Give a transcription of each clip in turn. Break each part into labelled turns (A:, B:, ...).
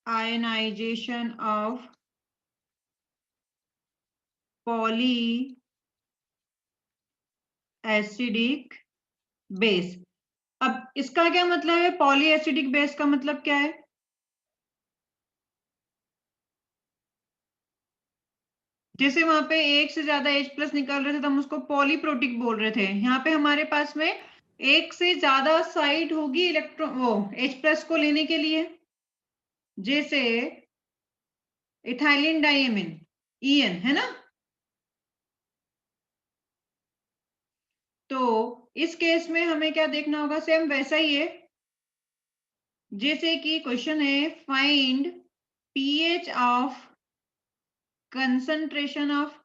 A: Ionization of poly acidic base. अब इसका क्या मतलब है? पॉली एसिडिक बेस का मतलब क्या है? जैसे वहां पे एक से ज्यादा H प्लस निकाल रहे थे तो हम उसको पॉलीप्रोटिक बोल रहे थे। यहाँ पे हमारे पास में एक से ज्यादा साइड होगी इलेक्ट्रॉन वो H प्लस को लेने के लिए, जैसे इथाइलिन डाइएमिन EN है ना। तो इस केस में हमें क्या देखना होगा? सेम वैसा ही है जैसे कि क्वेश्चन है, find pH of concentration of,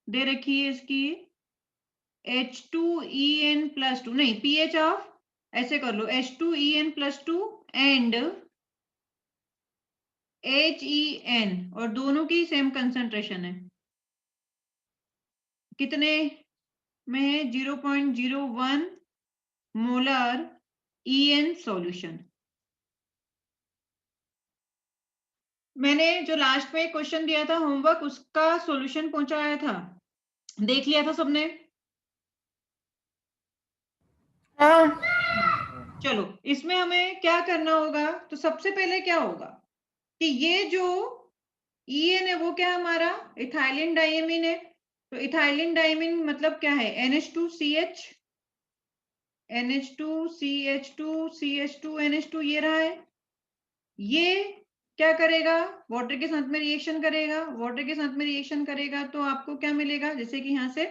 A: दे रखी है इसकी H2En+2, नहीं पीएच ऑफ, ऐसे कर लो H2En+2 एंड HEN, और दोनों की सेम कंसंट्रेशन है। कितने में है? 0.01 मोलर EN सॉल्यूशन। मैंने जो लास्ट में क्वेश्चन दिया था होमवर्क, उसका सॉल्यूशन पहुंचाया था, देख लिया था सबने?
B: हाँ।
A: चलो इसमें हमें क्या करना होगा? तो सबसे पहले क्या होगा कि ये जो EN है वो क्या है? हमारा इथाइलिन डाइएमिन है। तो इथाइलिन डाइएमिन मतलब क्या है? NH2CH, NH2CH2 NH2 ये रहा है। ये क्या करेगा? वाटर के साथ में रिएक्शन करेगा। वाटर के साथ में रिएक्शन करेगा तो आपको क्या मिलेगा? जैसे कि यहाँ से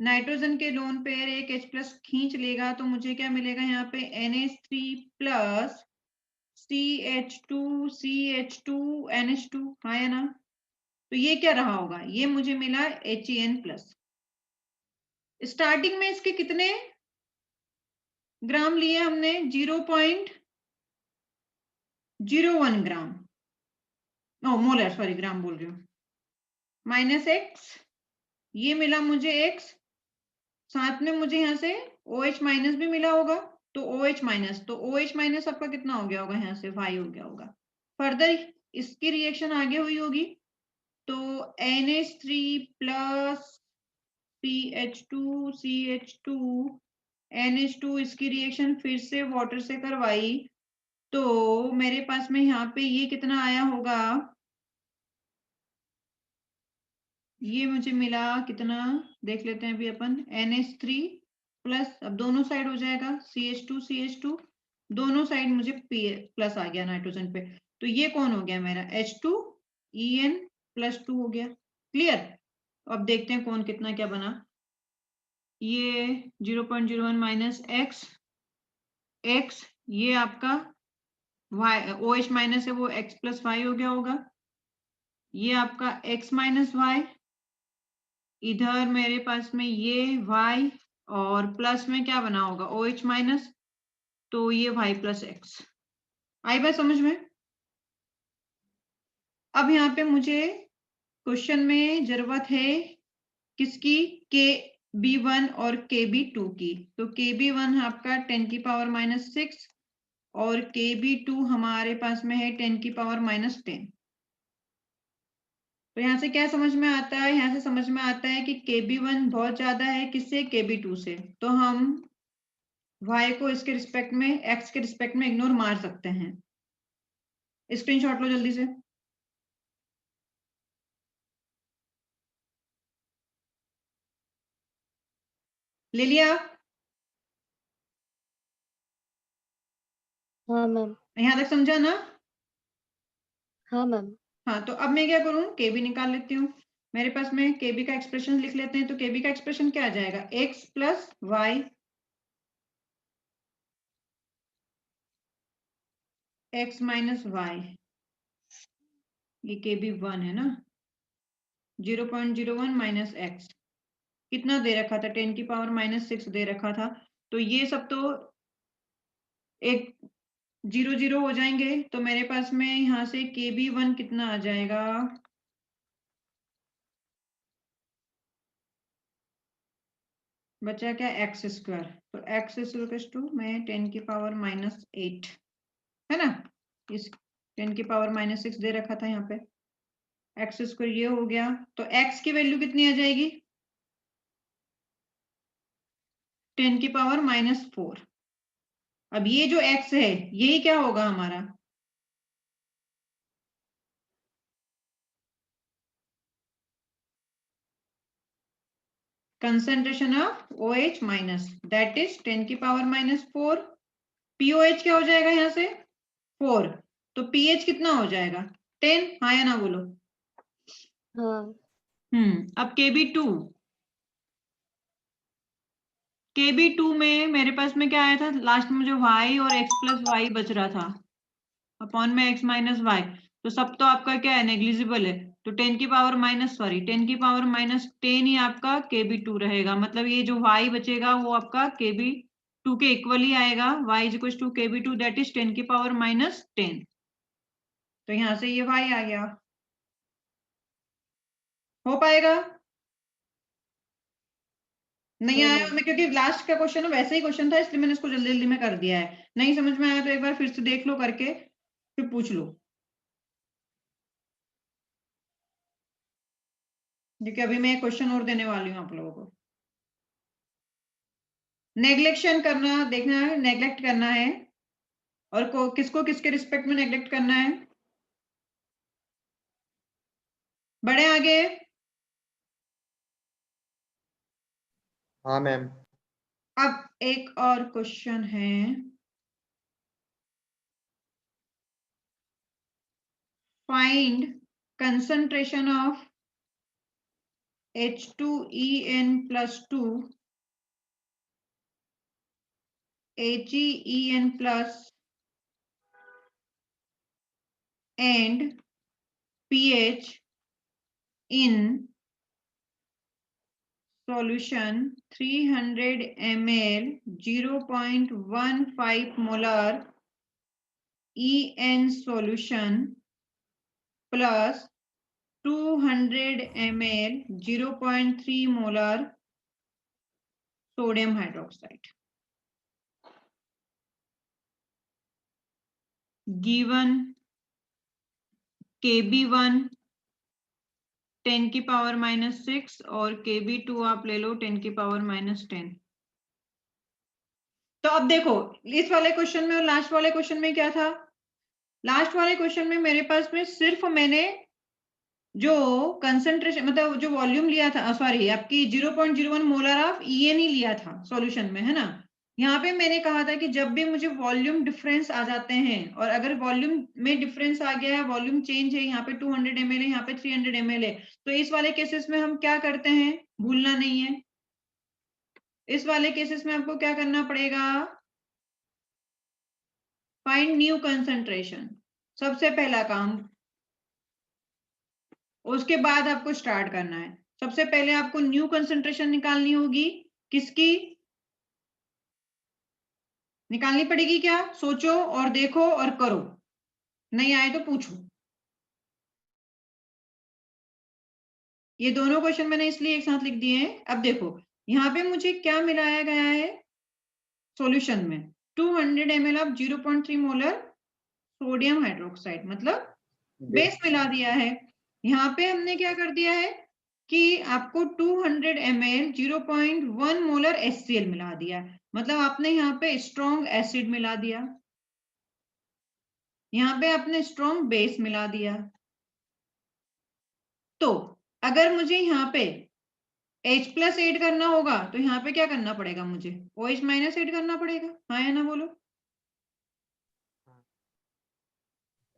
A: नाइट्रोजन के लोन पेयर एक H प्लस खींच लेगा तो मुझे क्या मिलेगा? यहाँ पे NH3+ CH2 NH2, हाँ है ना। तो ये क्या रहा होगा? ये मुझे मिला HEN+। स्टार्टिंग में इसके कितने ग्राम लिए हमने? 0.01 ग्राम, नो मोलर, सॉरी ग्राम बोल रही हूँ, -X, ये मिला मुझे X, साथ में मुझे यहाँ से OH- भी मिला होगा। तो OH- आपका कितना हो गया होगा? यहाँ से Y हो गया होगा। फर्दर इसकी रिएक्शन आगे हुई होगी तो NH3+ CH2 NH2, इसकी रिएक्शन फिर से वाटर से करवाई तो मेरे पास में यहाँ पे ये कितना आया होगा? ये मुझे मिला कितना, देख लेते हैं अभी अपन। NH3+, अब दोनों साइड हो जाएगा CH2 दोनों साइड मुझे प्लस आ गया नाइट्रोजन पे। तो ये कौन हो गया मेरा? H2En+2 हो गया। क्लियर? अब देखते हैं कौन कितना क्या बना। ये 0.01 -X, ये आपका Y OH- है वो X+Y हो गया होगा। ये आपका X-Y, इधर मेरे पास में ये Y, और प्लस में क्या बना होगा? OH-, तो ये Y+X। आई बात समझ में? अब यहाँ पे मुझे क्वेश्चन में जरूरत है किसकी? KB1 और KB2 की। तो KB1 आपका 10⁻⁻6 और KB2 हमारे पास में है 10⁻⁻10। तो यहाँ से क्या समझ में आता है? यहाँ से समझ में आता है कि KB1 बहुत ज्यादा है किससे? KB2 से। तो हम Y को इसके रिस्पेक्ट में, X के रिस्पेक्ट में इग्नोर मार सकते हैं। स्क्रीनशॉट लो जल्दी से। ले लिया?
B: हाँ मैम।
A: यहाँ तक समझा ना?
B: हाँ मैम।
A: हाँ, तो अब मैं क्या करूँ? KB निकाल लेती हूँ। मेरे पास में KB का एक्सप्रेशन लिख लेते हैं। तो KB का एक्सप्रेशन क्या आ जाएगा? X + Y, X - Y, ये KB1 है ना। 0.01 - X कितना दे रखा था? 10⁻⁻6 दे रखा था। तो ये सब तो एक 0 0 हो जाएंगे। तो मेरे पास में यहाँ से KB1 कितना आ जाएगा? बचा क्या? X²। तो X = में 10⁻⁻8 है ना। इस 10 की पावर -6 दे रखा था यहाँ पे, एक्स स्क्वायर ये हो गया, तो एक्स की वैल्यू कितनी आ जाएगी 10 की पावर -4। अब ये जो एक्स है यही क्या होगा हमारा, concentration of OH minus, that is 10 की पावर -4। POH क्या हो जाएगा यहाँ से 4, तो pH कितना हो जाएगा 10, हाँ या ना बोलो।
B: हाँ।
A: अब KB2 में मेरे पास में क्या आया था लास्ट में, जो y और x प्लस वाई बच रहा था अपॉन में x माइनस वाई, तो सब तो आपका क्या है नेग्लिजिबल है, तो 10 की पावर -10 की पावर -10 ही आपका KB2 रहेगा। मतलब ये जो y बचेगा वो आपका KB2 के इक्वल ही आएगा, y is equal to KB2 that is 10 की पावर -10। तो यहां से ये y आ गया, हो पाएगा, नहीं
B: हाँ
A: आया
B: मैम।
A: मैं, क्योंकि लास्ट का क्वेश्चन वैसे ही क्वेश्चन था इसलिए मैंने इसको जल्दी जल्दी में कर दिया है। नहीं समझ में आया तो एक बार फिर से देख लो करके, फिर पूछ लो, क्योंकि अभी मैं एक क्वेश्चन और देने वाली हूँ आप लोगों को। नेग्लेक्शन करना, देखना है नेग्लेक्ट करना है, और किसको किसके रिस्पेक्ट में नेग्लेक्ट करना है, बढ़े आगे।
C: हाँ मैम।
A: अब एक और क्वेश्चन है, find concentration of H2En+2 HeN+ and pH in solution 300 ml 0.15 molar En solution plus 200 ml 0.3 molar sodium hydroxide. Given KB1 10 की पावर -6 और KB2 आप ले लो 10 की पावर -10। तो अब देखो इस वाले क्वेश्चन में और लास्ट वाले क्वेश्चन में क्या था, लास्ट वाले क्वेश्चन में मेरे पास में सिर्फ मैंने जो कंसंट्रेशन मतलब जो वॉल्यूम लिया था, सॉरी आपकी 0.01 मोलर ऑफ EN ही लिया था सॉल्यूशन में, है ना। यहाँ पे मैंने कहा था कि जब भी मुझे वॉल्यूम डिफरेंस आ जाते हैं, और अगर वॉल्यूम में डिफरेंस आ गया है, वॉल्यूम चेंज है, यहाँ पे 200 ml है, यहाँ पे 300 ml है, तो इस वाले केसेस में हम क्या करते हैं, भूलना नहीं है, इस वाले केसेस में आपको क्या करना पड़ेगा, फाइंड न्यू कंसंट्रेशन, सबसे पहला काम। उसके बाद आपको स्टार्ट करना है, सबसे पहले आपको न्यू कंसंट्रेशन निकालनी होगी, किसकी निकालनी पड़ेगी, क्या सोचो और देखो और करो, नहीं आए तो पूछो। ये दोनों क्वेश्चन मैंने इसलिए एक साथ लिख दिए हैं। अब देखो यहाँ पे मुझे क्या मिलाया गया है सॉल्यूशन में, 200 ml of 0.3 molar sodium hydroxide, मतलब बेस मिला दिया है। यहाँ पे हमने क्या कर दिया है कि आपको 200 ml 0.1 मोलर HCl मिला दिया, मतलब आपने यहाँ पे स्ट्रॉन्ग एसिड मिला दिया, यहाँ पे आपने स्ट्रॉन्ग बेस मिला दिया। तो अगर मुझे यहाँ पे H+ ऐड करना होगा तो यहाँ पे क्या करना पड़ेगा, मुझे OH- ऐड करना पड़ेगा, हाँ या ना बोलो।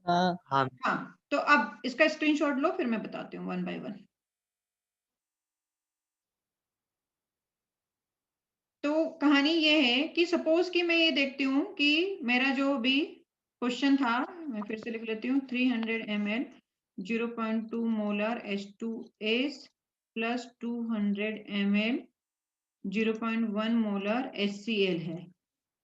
B: हाँ।
C: हाँ।
A: हाँ, तो अब इसका स्क्रीनशॉट लो, फिर मैं बताती हूँ 1 by 1। तो कहानी ये है कि सपोज कि मैं ये देखती हूँ कि मेरा जो भी क्वेश्चन था, मैं फिर से लिख लेती हूँ, 300 ml 0.2 molar H2S plus 200 ml 0.1 molar HCl है।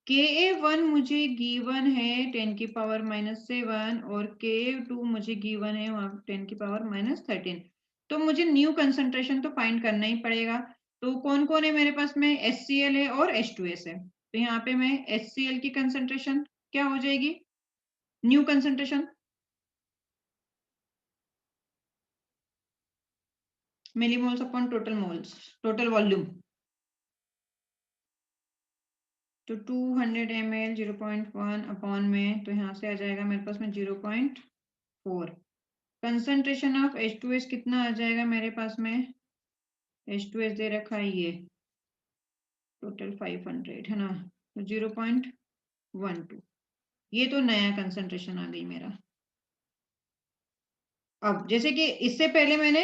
A: Ka1 मुझे गिवन है 10 की पावर -7 और Ka2 मुझे गिवन है 10 की पावर -13। तो मुझे न्यू कंसंट्रेशन तो फाइंड करना ही पड़ेगा। तो कौन कौन है मेरे पास में, HCl है और H2S है। तो यहाँ पे मैं HCl की कंसंट्रेशन क्या हो जाएगी, new concentration millimoles upon total moles, total volume. तो 200 ml 0.1 अपॉन में, तो यहाँ से आ जाएगा मेरे पास में 0.4। कंसंट्रेशन ऑफ H2S कितना आ जाएगा मेरे पास में? H2S दे रखा है ये टोटल 500 है ना, तो 0.12। ये तो नया कंसंट्रेशन आ गई मेरा। अब जैसे कि इससे पहले मैंने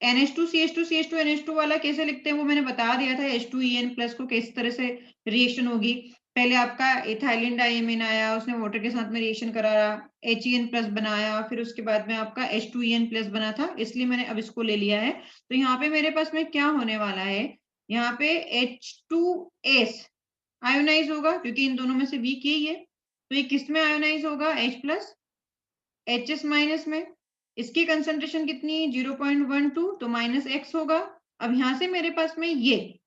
A: NH2 CH2 CH2 NH2 वाला कैसे लिखते हैं वो मैंने बता दिया था। H2En प्लस को किस तरह से रिएक्शन होगी। पहले आपका इथाइलिन डाइमीन आया, उसने वाटर के साथ में रिएक्शन कराया, HEN प्लस बनाया, फिर उसके बाद में आपका H2En प्लस बना था, इसलिए मैंने अब इसको ले लिया है। तो यहाँ पे मेरे पास में क्या होने वाला है, यहाँ पे H2S आयोनाइज होगा क्योंकि इन दोनों में से वीक यही है। तो ये किस में आयोनाइज होगा? H प्लस HS माइनस में। इसकी कंसंट्रेशन कितनी है? 0.12, तो माइनस x होगा। अब यहां से मेरे पास में ये,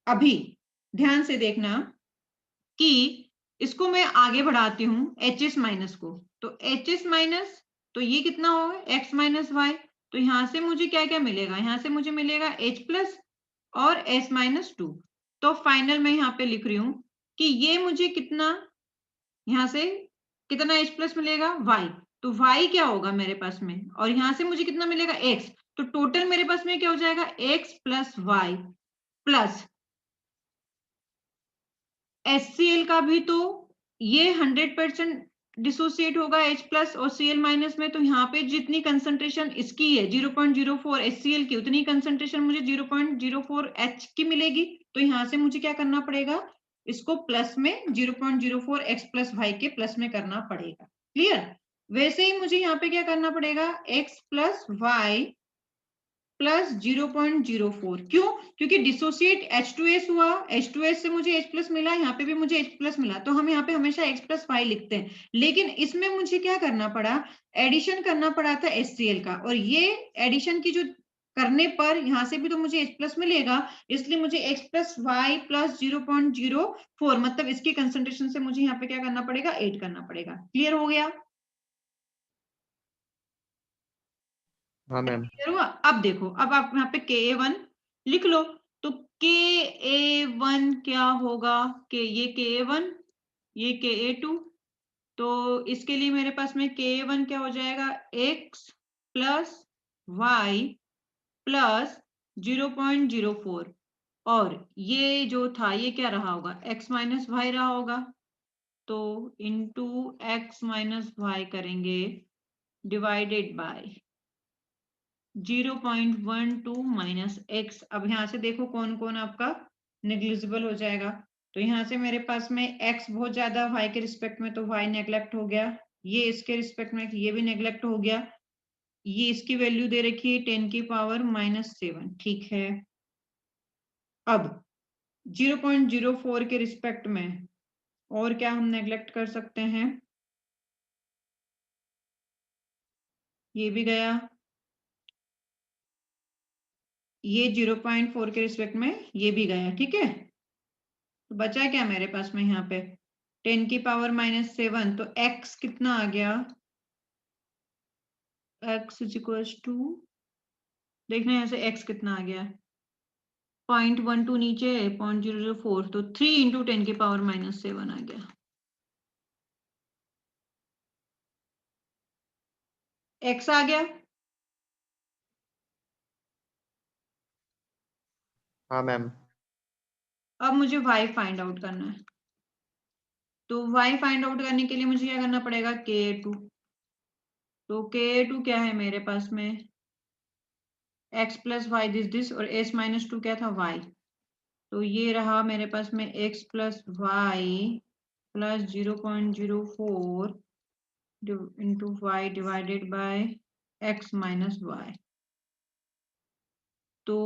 A: अभी ध्यान से देखना कि इसको मैं आगे बढ़ाती हूँ HS माइनस को, तो HS माइनस, तो ये कितना होगा? x minus y. तो यहां से मुझे क्या क्या मिलेगा? यहां से मुझे मिलेगा H प्लस और S माइनस 2। तो फाइनल में यहाँ पे लिख रही हूँ कि ये मुझे कितना, यहाँ से कितना H प्लस मिलेगा? Y। तो y क्या होगा मेरे पास में, और यहां से मुझे कितना मिलेगा? x। तो टोटल मेरे पास में क्या हो जाएगा? x plus y plus HCl का भी तो ये 100% डिसोसिएट होगा H प्लस और Cl माइनस में। तो यहाँ पे जितनी कंसंट्रेशन इसकी है 0.04 HCl की, उतनी कंसंट्रेशन मुझे 0.04 H की मिलेगी। तो यहाँ से मुझे क्या करना पड़ेगा? इसको प्लस में 0.04 x प्लस y के प्लस में करना पड़ेगा। क्लियर? वैसे ही मुझे यहाँ पे क्या करना पड़ेगा? x plus y plus 0.04। क्यों? क्योंकि डिसोसिएट H2S हुआ, H2S से मुझे H प्लस मिला, यहाँ पे भी मुझे H प्लस मिला, तो हम यहाँ पे हमेशा x प्लस y लिखते हैं। लेकिन इसमें मुझे क्या करना पड़ा? एडिशन करना पड़ा था HCl का, और ये एडिशन की जो करने पर यहाँ से भी तो मुझे H प्लस मिलेगा, इसलिए मुझे x प्लस y प्लस 0.04 मतलब इसकी कंसंट्रेशन से मुझे यहाँ पे क्या करना पड़ेगा? 8 करना पड़ेगा। क्लियर हो गया?
C: हाँ मैम।
A: क्लियर हुआ? अब देखो, अब आप यहाँ पे Ka1 लिख लो। तो Ka1 क्या होगा? ये Ka1, ये Ka2। तो इसके लिए मेरे पास में Ka1 क्या हो जाएगा? x प्लस y प्लस 0.04, और ये जो था ये क्या रहा होगा? x माइनस वाई रहा होगा। तो इंटू x माइनस वाई करेंगे डिवाइडेड बाय 0.12 माइनस x। अब यहाँ से देखो कौन कौन आपका नेग्लिजिबल हो जाएगा। तो यहाँ से मेरे पास में x बहुत ज्यादा y के रिस्पेक्ट में, तो y नेग्लेक्ट हो गया। ये इसके रिस्पेक्ट में, ये भी नेग्लेक्ट हो गया। ये इसकी वैल्यू दे रखी है 10 की पावर -7। ठीक है। अब 0.04 के रिस्पेक्ट में और क्या हम नेग्लेक्ट कर सकते हैं? ये भी गया, ये 0.4 के रिस्पेक्ट में ये भी गया। ठीक है, तो बचा क्या मेरे पास में यहाँ पे? 10 की पावर -7। तो x कितना आ गया? x इज इक्वल टू, देखना यहाँ से x कितना आ गया? 0.12 नीचे, 0.004, तो 3 इंटू 10 की पावर -7 आ गया। x आ गया।
C: हाँ मैम।
A: अब मुझे y फाइंड आउट करना है। तो y फाइंड आउट करने के लिए मुझे क्या करना पड़ेगा? Ka2। तो Ka2 क्या है मेरे पास में? x प्लस वाई दिस, और s माइनस 2 क्या था? y। तो ये रहा मेरे पास में x plus y plus 0.04 into y divided by x minus y. तो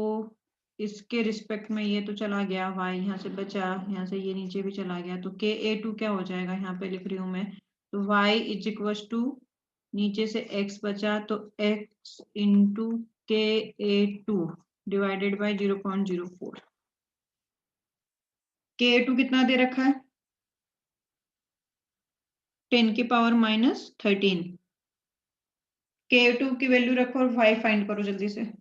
A: इसके रिस्पेक्ट में ये तो चला गया, y यहाँ से बचा, यहाँ से ये नीचे भी चला गया। तो Ka2 क्या हो जाएगा? यहाँ पे लिख रही हूँ मैं। तो y इज इक्वल टू, नीचे से x बचा, तो x into Ka2 divided by 0.04। Ka2 कितना दे रखा है? 10 की पावर -13 K2 की वैल्यू रखो और y फाइंड करो जल्दी से।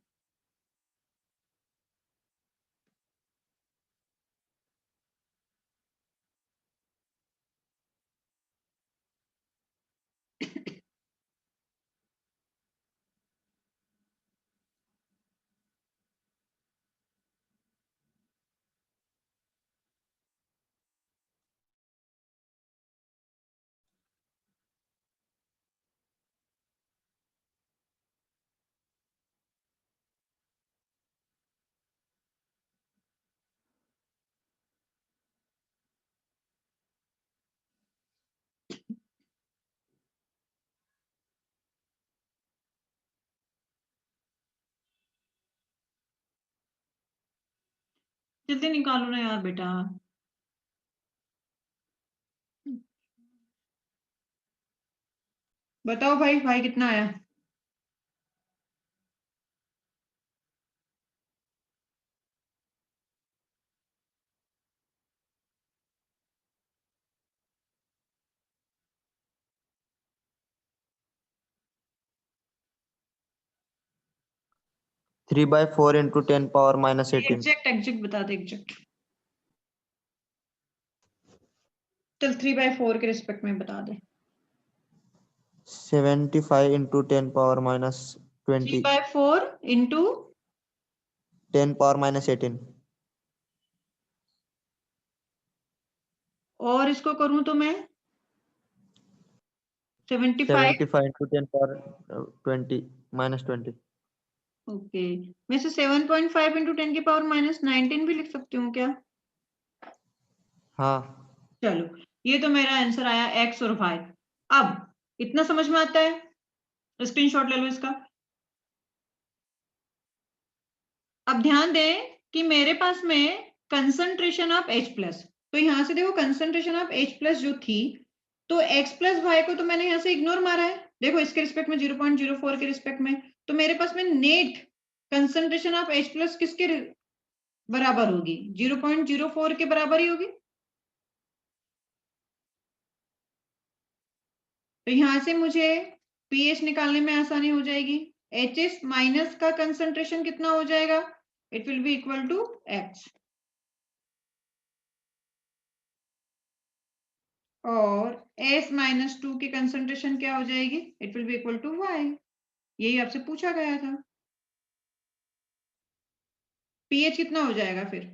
A: जल्दी निकालो ना यार बेटा। बताओ भाई, भाई कितना आया?
C: 3/4 into 10 power minus 18.
A: एग्जैक्ट बता दे, एग्जैक्ट। चल 3/4 के रिस्पेक्ट में बता दे।
C: 75 into 10 power minus 20.
A: 3/4 into
C: 10 power minus 18.
A: और इसको करूं तो मैं 75।
C: 75 into 10 power 20 minus 20.
A: ओके, मैं इसे 7.5 इंटू 10 की पावर -19 भी लिख सकती हूँ क्या?
C: हाँ।
A: चलो, ये तो मेरा आंसर आया x और y। अब इतना समझ में आता है? स्क्रीनशॉट ले लो इसका। अब ध्यान दें कि मेरे पास में कंसंट्रेशन ऑफ H+, तो यहां से देखो कंसंट्रेशन ऑफ H+ जो थी, तो x + y को तो मैंने यहां से इग्नोर मारा है। देखो इसके रिस्पेक्ट में 0.04 के रिस्पेक्ट में, तो मेरे पास में नेट कंसंट्रेशन ऑफ H+ किसके बराबर होगी? 0.04 के बराबर ही होगी। तो यहां से मुझे pH निकालने में आसानी हो जाएगी। HS माइनस का कंसंट्रेशन कितना हो जाएगा? It will be equal to X, और S-2 की कंसंट्रेशन क्या हो जाएगी? It will be equal to Y। यही आपसे पूछा गया था। pH कितना हो जाएगा फिर?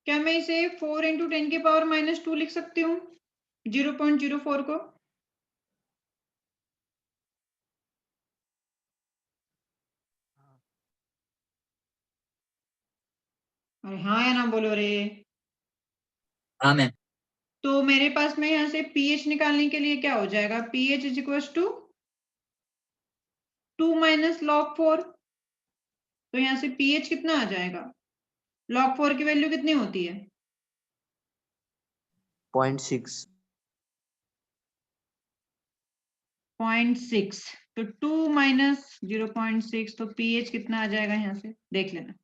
A: क्या मैं इसे 4 इंटू 10 की पावर -2 लिख सकती हूँ 0.04 को? अरे हाँ या ना बोलो रे।
D: हाँ मैम।
A: तो मेरे पास में यहाँ से pH निकालने के लिए क्या हो जाएगा? pH is equal to 2 - log4। तो यहाँ से pH कितना आ जाएगा? log4 की वैल्यू कितनी होती है?
C: 0.6.
A: 0.6। तो 2 - 0.6, तो pH कितना आ जाएगा? यहाँ से देख लेना।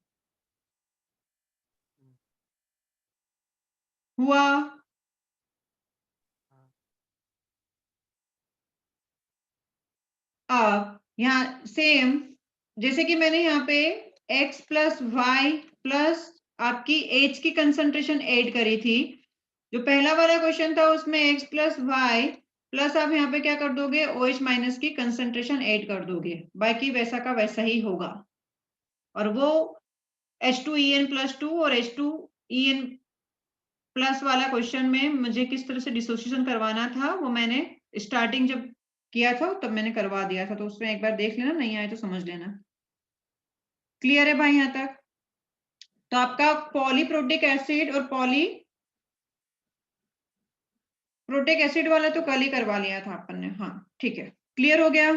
A: हुआ? अब यहाँ सेम, जैसे कि मैंने यहाँ पे x + y प्लस आपकी H की कंसंट्रेशन ऐड करी थी। जो पहला वाला क्वेश्चन था उसमें x + y प्लस आप यहाँ पे क्या कर दोगे? OH- की कंसंट्रेशन ऐड कर दोगे। बाकी वैसा का वैसा ही होगा। और वो H2En+2 और H2En+ वाला क्वेश्चन में मुझे किस तरह से डिसोसिएशन करवाना था, वो मैंने स्टार्टिंग जब किया था तब मैंने करवा दिया था। तो उसमें एक बार देख लेना, नहीं आए तो समझ लेना। क्लियर है भाई यहाँ तक? तो आपका पॉलीप्रोटिक एसिड और प्रोटिक एसिड वाला तो कल ही करवा लिया था अपन ने। हाँ ठीक है, क्लियर हो गया।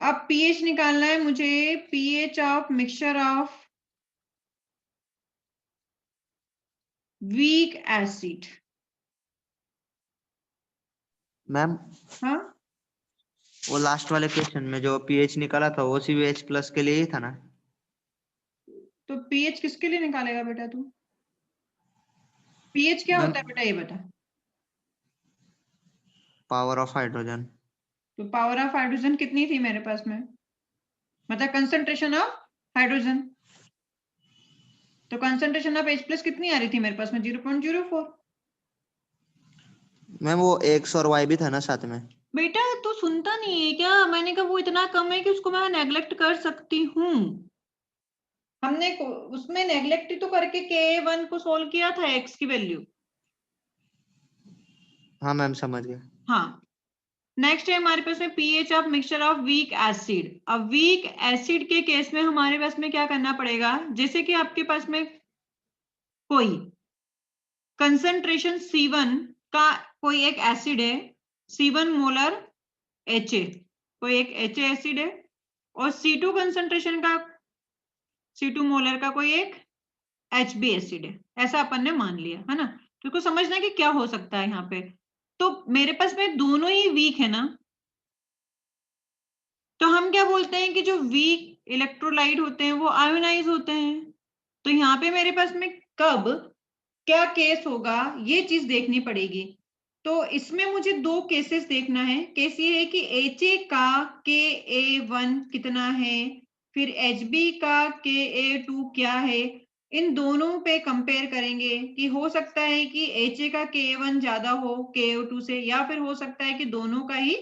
A: अब pH निकालना है मुझे। pH of mixture of weak acid.
C: Ma'am
A: हाँ
C: वो लास्ट वाले क्वेश्चन में जो पीएच निकाला था वो CVH प्लस के लिए ही था ना?
A: तो पीएच किसके लिए निकालेगा बेटा तू? पीएच क्या
C: मैम
A: होता है बेटा ये बता।
C: Power of hydrogen.
A: तो पावर ऑफ हाइड्रोजन कितनी थी मेरे पास में, मतलब कंसंट्रेशन ऑफ हाइड्रोजन, तो कंसंट्रेशन ऑफ H प्लस कितनी आ रही थी मेरे पास में? 0.04।
C: मैम वो X और Y भी था ना साथ में?
A: बेटा तू सुनता नहीं है क्या? मैंने कहा वो इतना कम है कि उसको मैं नेग्लेक्ट कर सकती हूँ। हमने उसमें नेग्लेक्ट तो करके K1 को सोल्व किया था X की वैल्यू।
C: हाँ मैम समझ गया।
A: हाँ, नेक्स्ट है हमारे पास में pH of mixture of weak acid. अब वीक एसिड के केस में हमारे पास में क्या करना पड़ेगा, जैसे कि आपके पास में कोई कंसंट्रेशन C1 का कोई एक एसिड है, C1 मोलर HA, कोई एक HA एसिड है, और C2 कंसंट्रेशन का C2 मोलर का कोई एक HB एसिड है, ऐसा अपन ने मान लिया है ना। तो इसको समझना है कि क्या हो सकता है यहाँ पे। तो मेरे पास में दोनों ही वीक है ना, तो हम क्या बोलते हैं कि जो वीक इलेक्ट्रोलाइट होते हैं वो आयोनाइज होते हैं। तो यहाँ पे मेरे पास में कब क्या केस होगा ये चीज देखनी पड़ेगी। तो इसमें मुझे दो केसेस देखना है। केस ये है कि HA का Ka1 कितना है, फिर HB का Ka2 क्या है, इन दोनों पे कंपेयर करेंगे कि हो सकता है कि HA का Ka1 ज्यादा हो Ka2 से, या फिर हो सकता है कि दोनों का ही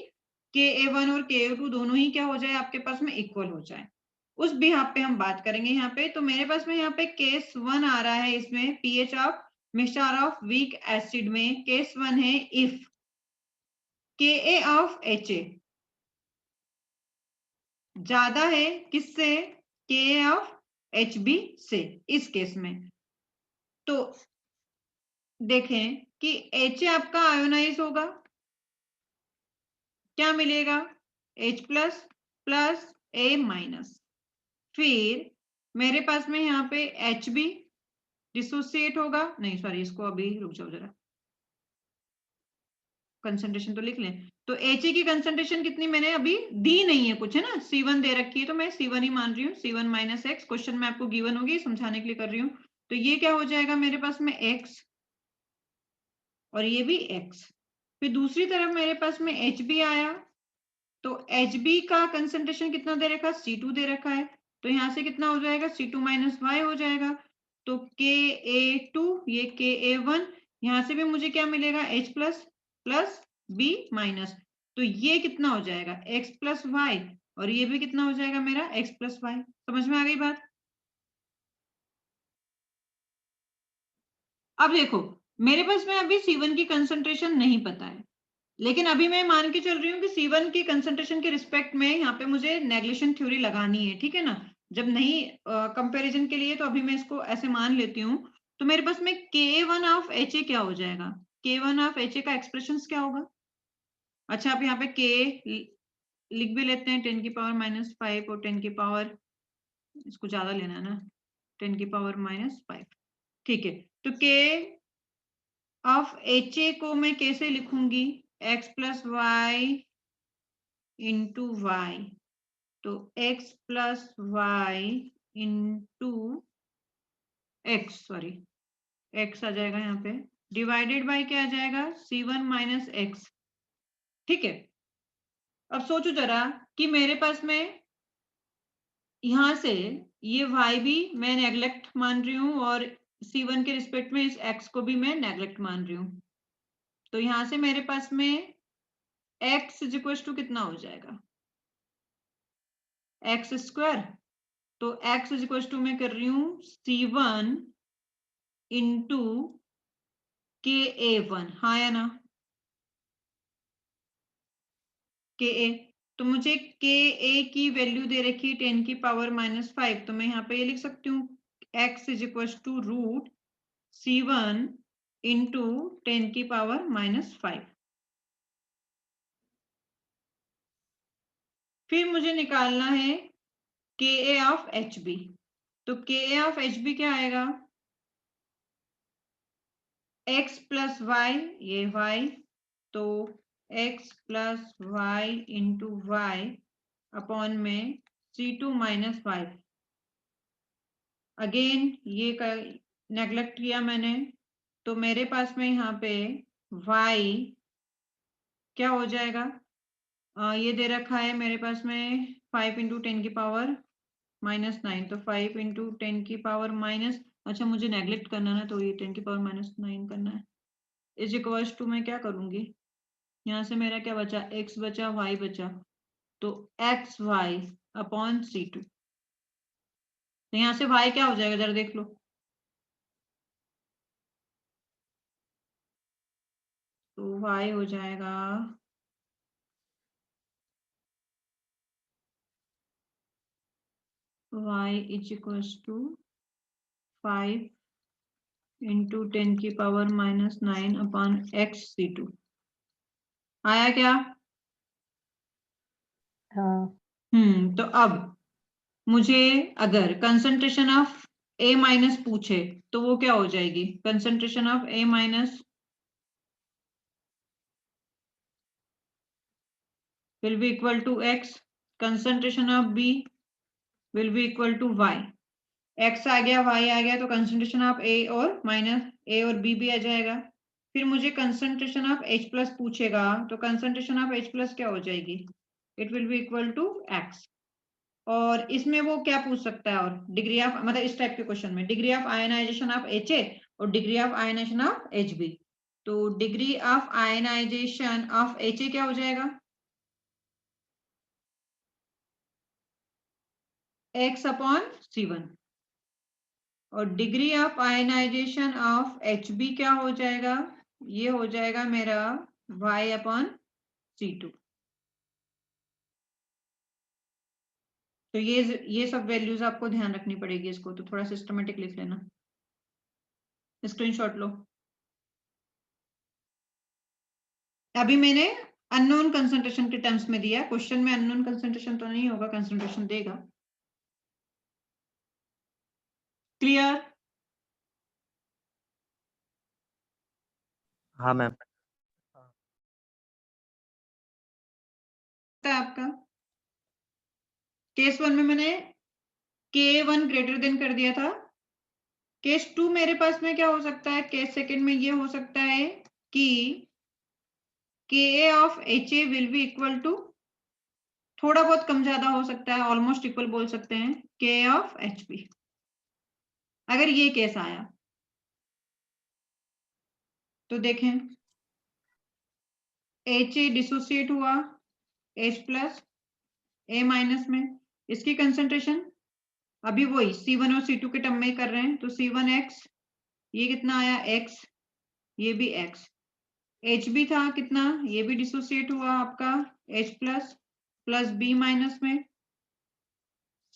A: Ka1 और Ka2 दोनों ही क्या हो जाए आपके पास में इक्वल हो जाए। उस भी यहाँ पे हम बात करेंगे। यहाँ पे तो मेरे पास में यहाँ पे केस 1 आ रहा है, इसमें pH of mixture of weak acid में केस 1 है इफ Ka ऑफ HA ज्यादा है किससे, Ka ऑफ HB से। इस केस में तो देखें कि HA आपका आयोनाइज होगा, क्या मिलेगा, H plus plus A minus, फिर मेरे पास में यहाँ पे HB डिसोसिएट होगा, नहीं सॉरी इसको अभी रुक जाओ जरा, कंसंट्रेशन तो लिख लें। तो HA की कंसंट्रेशन कितनी मैंने अभी दी नहीं है कुछ, है ना, C1 दे रखी है तो मैं C1 ही मान रही हूँ, C1 माइनस एक्स, क्वेश्चन में आपको गिवन होगी, समझाने के लिए कर रही हूँ। तो ये क्या हो जाएगा मेरे पास में x, और ये भी x। फिर दूसरी तरफ मेरे पास में HB आया, तो HB का कंसंट्रेशन कितना दे रखा है, C2 दे रखा है, तो यहाँ से कितना हो जाएगा, C2 माइनस y हो जाएगा। तो Ka2 ये Ka1, यहाँ से भी मुझे क्या मिलेगा, H plus plus B minus, तो ये कितना हो जाएगा x प्लस वाई, और ये भी कितना हो जाएगा मेरा x प्लस वाई। समझ में आ गई बात? अब देखो मेरे पास में अभी C1 की कंसंट्रेशन नहीं पता है, लेकिन अभी मैं मान के चल रही हूँ कि C1 की कंसंट्रेशन के रिस्पेक्ट में यहाँ पे मुझे नेग्लेशन थ्योरी लगानी है, ठीक है ना। जब नहीं कंपैरिजन के लिए तो अभी मैं इसको ऐसे मान लेती हूँ। तो मेरे पास में K1 ऑफ HA क्या हो जाएगा, K1 ऑफ HA का एक्सप्रेशन क्या होगा। अच्छा आप यहाँ पे K लिख भी लेते हैं, 10 की पावर माइनस 5 और 10 की पावर, इसको ज्यादा लेना है ना, 10 की पावर माइनस 5, ठीक है। तो K ऑफ HA को मैं कैसे लिखूंगी, x plus y into y, तो x plus y into x, sorry x आ जाएगा यहाँ पे, डिवाइडेड बाय क्या आ जाएगा, C1 माइनस एक्स, ठीक है। अब सोचो जरा कि मेरे पास में यहाँ से ये y भी मैं नेग्लेक्ट मान रही हूँ, और C1 के रिस्पेक्ट में इस x को भी मैं नेग्लेक्ट मान रही हूँ। तो यहाँ से मेरे पास में x इज इक्वल टू कितना हो जाएगा, एक्स स्क्वायर। तो x इज इक्वल टू मैं कर रही हूँ C1 इंटू Ka1, हाँ या ना, Ka, तो मुझे Ka की वैल्यू दे रखी है 10 की पावर माइनस 5, तो मैं यहाँ पे ये लिख सकती हूँ x is equal to root C1 into 10 की पावर माइनस 5। फिर मुझे निकालना है Ka ऑफ HB, तो Ka ऑफ HB क्या आएगा, x प्लस वाई, ये y, तो x plus y into y upon में C2 माइनस 5। अगेन ये नेग्लेक्ट किया मैंने, तो मेरे पास में यहाँ पे y क्या हो जाएगा, ये दे रखा है मेरे पास में 5 इंटू 10 की पावर माइनस 9, तो 5 इंटू 10 की पावर माइनस, अच्छा मुझे नेग्लेक्ट करना ना, तो ये 10 की पावर माइनस 9 करना है। इज इक्वल्स टू मैं क्या करूंगी, यहाँ से मेरा क्या बचा, x बचा y बचा, तो एक्स वाई अपॉन C2। तो यहाँ से y क्या हो जाएगा जरा देख लो, तो y हो जाएगा y is equals to 5 into 10 की power minus 9 upon x C2। आया क्या?
B: हाँ।
A: तो अब मुझे अगर कंसंट्रेशन ऑफ A माइनस पूछे तो वो क्या हो जाएगी, concentration of A minus will be equal to x, concentration of B will be equal to y। x आ गया, y आ गया, तो कंसंट्रेशन ऑफ A और माइनस A और B भी आ जाएगा। फिर मुझे कंसंट्रेशन ऑफ H प्लस पूछेगा, तो कंसंट्रेशन ऑफ H प्लस क्या हो जाएगी, it will be equal to x। और इसमें वो क्या पूछ सकता है, और डिग्री ऑफ, मतलब इस टाइप के क्वेश्चन में degree of ionization of HA और degree of ionization of HB। तो degree of ionization of HA क्या हो जाएगा, x अपॉन C1, और degree of ionization of HB क्या हो जाएगा, ये हो जाएगा मेरा y अपॉन C2। तो ये सब वैल्यूज आपको ध्यान रखनी पड़ेगी, इसको तो थोड़ा सिस्टमेटिक लिख लेना, स्क्रीनशॉट लो। अभी मैंने अननोन कंसंट्रेशन के टर्म्स में दिया, क्वेश्चन में अननोन कंसंट्रेशन तो नहीं होगा, कंसंट्रेशन देगा। क्लियर?
C: हाँ मैम।
A: आपका केस 1 में मैंने K1 ग्रेटर देन कर दिया था। केस 2 मेरे पास में क्या हो सकता है, केस सेकंड में ये हो सकता है कि Ka of HA will be equal to, थोड़ा बहुत कम ज्यादा हो सकता है, ऑलमोस्ट इक्वल बोल सकते हैं, K ऑफ HB। अगर ये केस आया तो देखें, HA डिसोसिएट हुआ H प्लस A माइनस में, इसकी कंसंट्रेशन अभी वही C1 और C2 के टर्म में कर रहे हैं, तो C1x, ये कितना आया x, ये भी x, HB था कितना, ये भी डिसोसिएट हुआ आपका H plus plus B minus में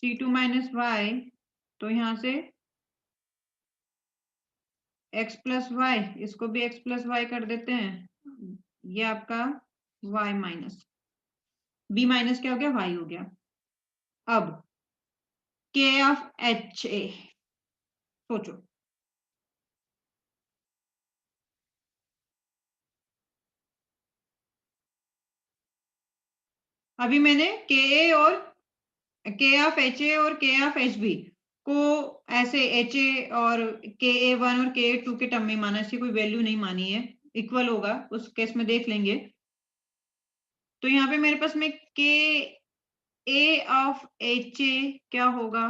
A: C2 माइनस y, तो यहां से x प्लस y, इसको भी x प्लस y कर देते हैं, ये आपका y माइनस B माइनस क्या हो गया, y हो गया। अब K ऑफ HA सोचो, अभी मैंने Ka और K ऑफ HA और K ऑफ HB को ऐसे HA और Ka1 और Ka2 के टर्म में माना, इसकी कोई वैल्यू नहीं मानी है, इक्वल होगा उस केस में देख लेंगे। तो यहाँ पे मेरे पास में Ka ऑफ HA क्या होगा,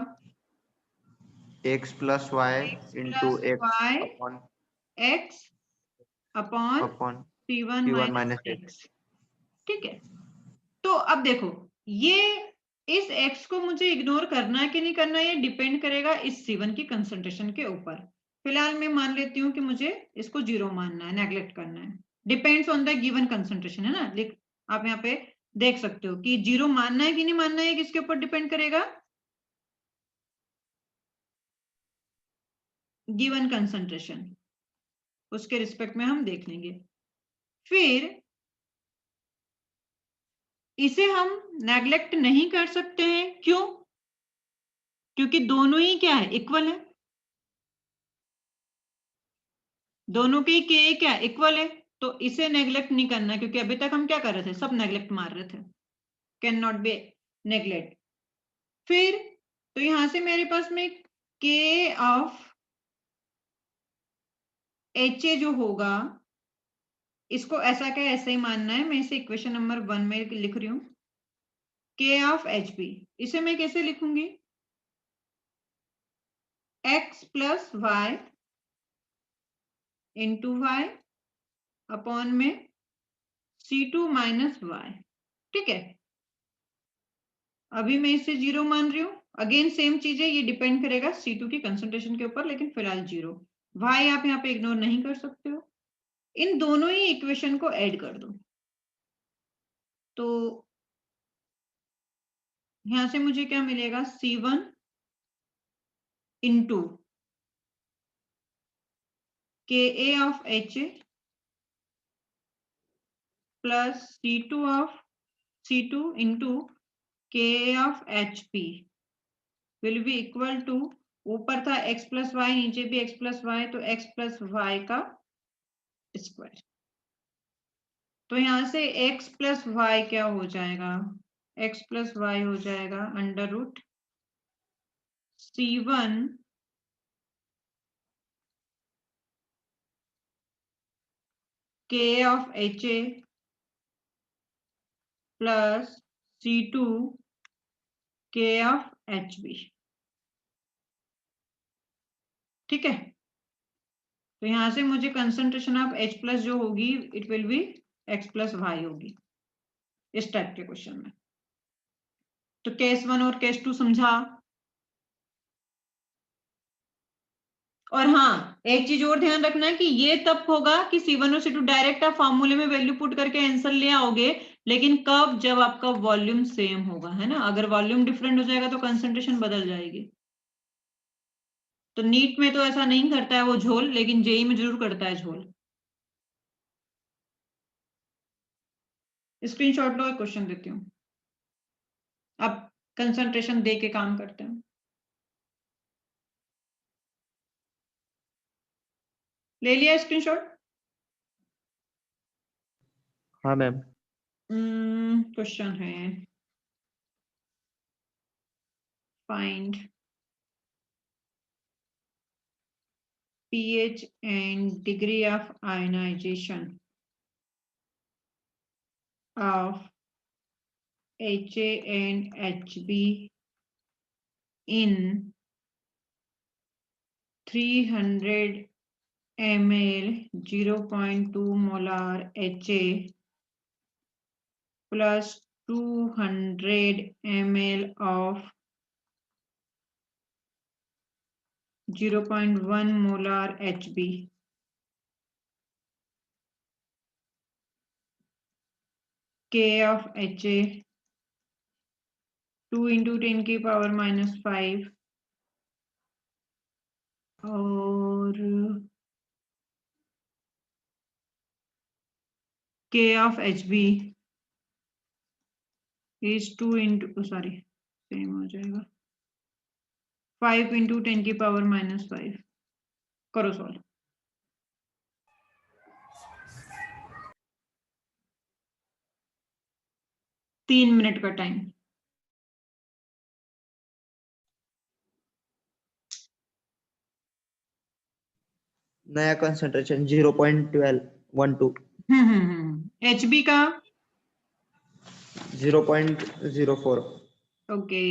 C: x plus y into x
A: y
C: upon
A: x upon
C: upon
A: C1
C: C1
A: minus
C: minus
A: x। ठीक है, तो अब देखो, ये इस x को मुझे इग्नोर करना है कि नहीं करना है, ये डिपेंड करेगा इस C1 की कंसंट्रेशन के ऊपर। फिलहाल मैं मान लेती हूँ कि मुझे इसको 0 मानना है, नेग्लेक्ट करना है, depends on the given concentration, है ना। आप यहाँ पे देख सकते हो कि 0 मानना है कि नहीं मानना है, किसके ऊपर डिपेंड करेगा, गिवन कंसंट्रेशन, उसके रिस्पेक्ट में हम देख लेंगे। फिर इसे हम नेग्लेक्ट नहीं कर सकते हैं, क्यों, क्योंकि दोनों ही क्या है, इक्वल है, दोनों के Ka क्या इक्वल है, तो इसे नेग्लेक्ट नहीं करना, क्योंकि अभी तक हम क्या कर रहे थे, सब नेग्लेक्ट मार रहे थे, कैन नॉट बी नेग्लेक्ट। फिर तो यहां से मेरे पास में के ऑफ एच ए जो होगा, इसको ऐसा क्या ऐसे ही मानना है, मैं इसे इक्वेशन नंबर 1 में लिख रही हूं, के ऑफ एच बी। इसे मैं कैसे लिखूंगी, x plus y into y upon में C2 माइनस वाई। ठीक है, अभी मैं इसे 0 मान रही हूँ। अगेन सेम चीज है, ये डिपेंड करेगा C2 की कंसंट्रेशन के ऊपर, लेकिन फिलहाल 0। वाई आप यहाँ पे इग्नोर नहीं कर सकते हो। इन दोनों ही इक्वेशन को ऐड कर दो, तो यहां से मुझे क्या मिलेगा, C1 into K a of H A plus C2 into K a of H P will be equal to, ऊपर था x प्लस वाई, नीचे भी x प्लस वाई, तो x प्लस वाई का स्क्वायर। तो यहां से x प्लस वाई क्या हो जाएगा, x प्लस वाई हो जाएगा अंडर रूट C1 के of H A plus C2 के ऑफ एच बी। ठीक है, तो यहां से मुझे कंसंट्रेशन ऑफ H प्लस जो होगी, it will be x plus y होगी इस टाइप के क्वेश्चन में। तो केस 1 और केस 2 समझा। और हाँ, एक चीज और ध्यान रखना है कि ये तब होगा कि C1 और C2 डायरेक्ट आप फॉर्मूले में वैल्यू पुट करके आंसर ले आओगे, लेकिन कब, जब आपका वॉल्यूम सेम होगा, है ना। अगर वॉल्यूम डिफरेंट हो जाएगा तो कंसंट्रेशन बदल जाएगी। तो नीट में तो ऐसा नहीं करता है वो झोल, लेकिन जेई में जरूर करता है झोल। स्क्रीनशॉट लो, एक क्वेश्चन देती हूँ, अब कंसंट्रेशन दे के काम करते हैं। ले लिया स्क्रीनशॉट?
C: हाँ मैम।
A: क्वेश्चन है, find pH and degree of ionization of HA and HB in 300 ml 0.2 molar HA plus 200 ml of 0.1 molar HB. K of HA 2 into 10 की पावर -5 और K of HB is 2 into, sorry, same हो जाएगा, 5 into 10 की power -5। करो solve. तीन minute का time.
C: नया concentration 0.12
A: HB का
C: 0.04।
A: ओके,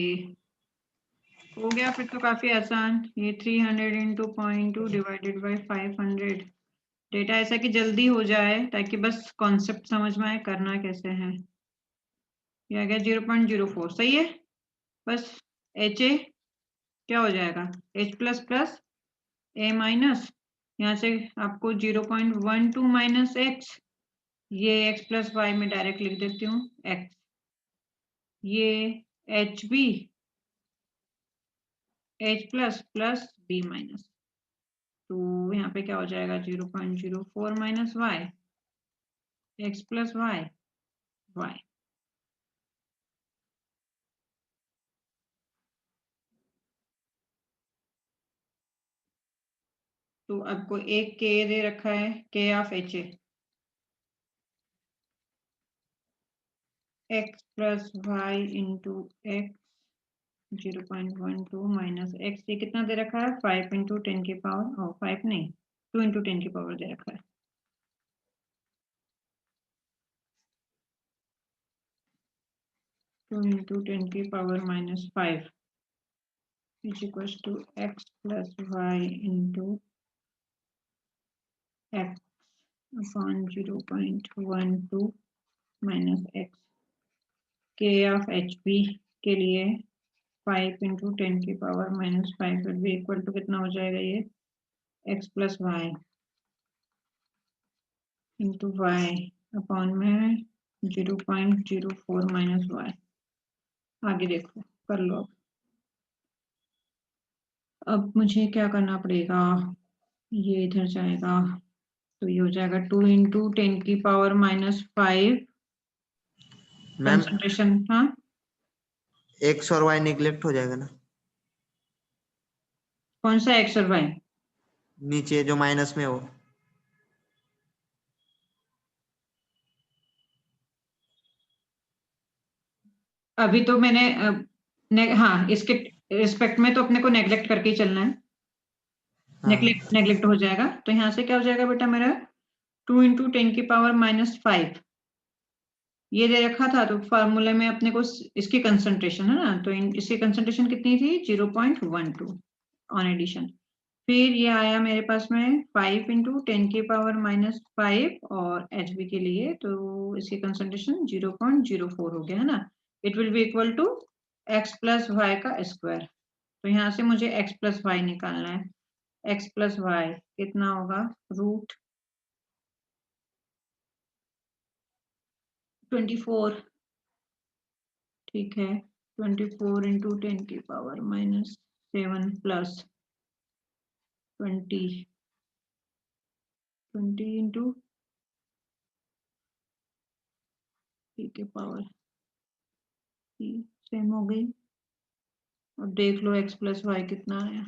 A: हो गया फिर तो काफी आसान। ये 300 इंटू 0.2 डिवाइडेड बाई 500। डेटा ऐसा कि जल्दी हो जाए, ताकि बस कॉन्सेप्ट समझ में आए करना कैसे है। ये आ गया 0.04, सही है। बस HA क्या हो जाएगा, H plus plus A minus, यहाँ से आपको 0.12 माइनस एक्स, ये x प्लस वाई में डायरेक्ट लिख देती हूँ x, ये HB H plus plus B minus, तो यहाँ पे क्या हो जाएगा 0.04 minus y, x plus y, y. तो आपको एक के दे रखा है, K of H A, x plus y into x 0.12 minus x, ये कितना दे रखा है 5 इंटू 10 की पावर, और 5 नहीं 2 इंटू 10 की पावर दे रखा है। टू इंटू 10 की power minus 5 is equal to x plus y into x upon 0.12 minus x. K of H B के लिए 5 इंटू 10 की power minus 5 will be equal to कितना हो जाएगा, ये x plus y into y upon में 0.04 minus Y. आगे देखो, कर लो। अब मुझे क्या करना पड़ेगा, ये इधर जाएगा तो ये हो जाएगा 2 इंटू 10 की पावर माइनस 5
C: मैम
A: कंसंट्रेशन। हाँ
C: एक्स और वाई निगलेक्ट हो जाएगा ना,
A: कौन सा एक्स और वाई?
C: नीचे जो माइनस में हो।
A: अभी तो मैंने हाँ, इसके रिस्पेक्ट में तो अपने को नेग्लेक्ट करके ही चलना है।
C: हाँ
A: नेग्लेक्ट हो जाएगा, तो यहाँ से क्या हो जाएगा बेटा मेरा 2 इंटू 10 की पावर माइनस 5 ये दे रखा था, तो फार्मूले में अपने को इसकी कंसंट्रेशन है ना, तो इसकी कंसंट्रेशन कितनी थी 0.12 ऑन एडिशन। फिर ये आया मेरे पास में 5 इंटू 10 की पावर माइनस 5 और एच बी के लिए तो इसकी कंसंट्रेशन 0.04 हो गया है ना। It will be equal to x plus y का स्क्वायर। तो यहाँ से मुझे एक्स प्लस वाई निकालना है। एक्स प्लस वाई कितना होगा, रूट 24, ठीक है 24 इंटू 10 की पावर माइनस 7 प्लस 20 इंटू की पावर सेम हो गई। और देख लो एक्स प्लस वाई कितना आया।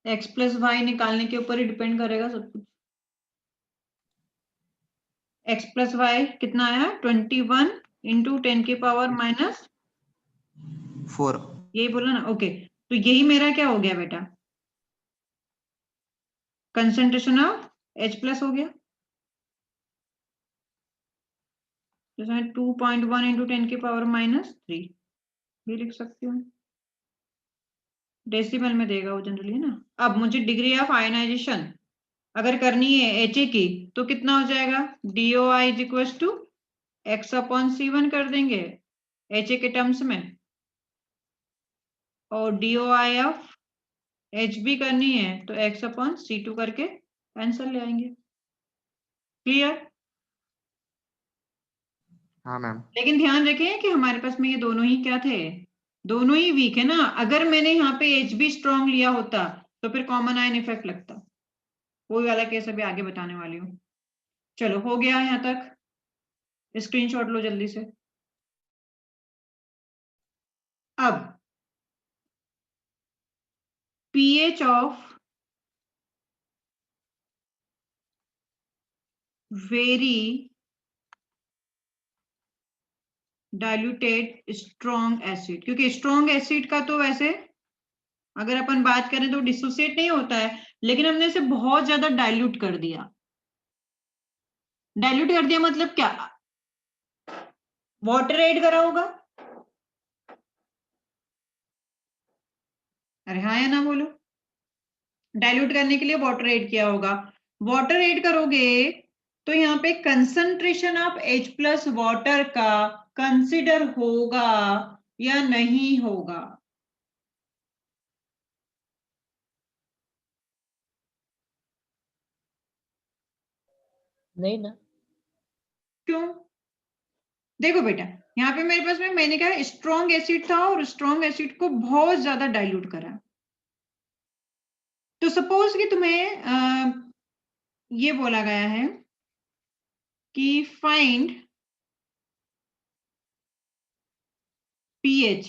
A: एक्स प्लस वाई निकालने के ऊपर ही डिपेंड करेगा सब कुछ। एक्स प्लस वाई कितना आया 21 इंटू 10 की पावर माइनस
C: 4।
A: यही बोला ना, ओके। तो यही मेरा क्या हो गया बेटा, कंसंट्रेशन ऑफ H प्लस हो गया। जैसे 2.1 इंटू 10 की पावर माइनस 3 भी लिख सकती हूँ, डेसिमल में देगा वो जनरली ना। अब मुझे डिग्री ऑफ आयनाइजेशन अगर करनी है HA की तो कितना हो जाएगा, DOI is equal to x upon C1 कर देंगे HA के टर्म्स में, और DOI ऑफ HB करनी है तो एक्स अपॉन C2 करके आंसर ले आएंगे। क्लियर?
C: हाँ मैम।
A: लेकिन ध्यान रखें कि हमारे पास में ये दोनों ही क्या थे, दोनों ही वीक है ना। अगर मैंने यहाँ पे HB स्ट्रॉन्ग लिया होता तो फिर कॉमन आयन इफेक्ट लगता। वही वाला केस अभी आगे बताने वाली हूँ। चलो हो गया यहाँ तक, स्क्रीनशॉट लो जल्दी से। अब pH of very diluted strong acid, क्योंकि स्ट्रॉन्ग एसिड का तो वैसे अगर अपन बात करें तो डिसोसिएट नहीं होता है, लेकिन हमने इसे बहुत ज्यादा डाइल्यूट कर दिया। डाइल्यूट कर दिया मतलब क्या, वाटर ऐड करा होगा। अरे हाँ या ना बोलो, डाइल्यूट करने के लिए वाटर ऐड किया होगा। वाटर ऐड करोगे तो यहाँ पे concentration of H plus water का कंसिडर होगा या नहीं होगा?
B: नहीं ना।
A: क्यों? देखो बेटा, यहाँ पे मेरे पास में मैंने कहा स्ट्रॉन्ग एसिड था और स्ट्रॉन्ग एसिड को बहुत ज्यादा डाइल्यूट करा। तो सपोज कि तुम्हें ये बोला गया है कि find pH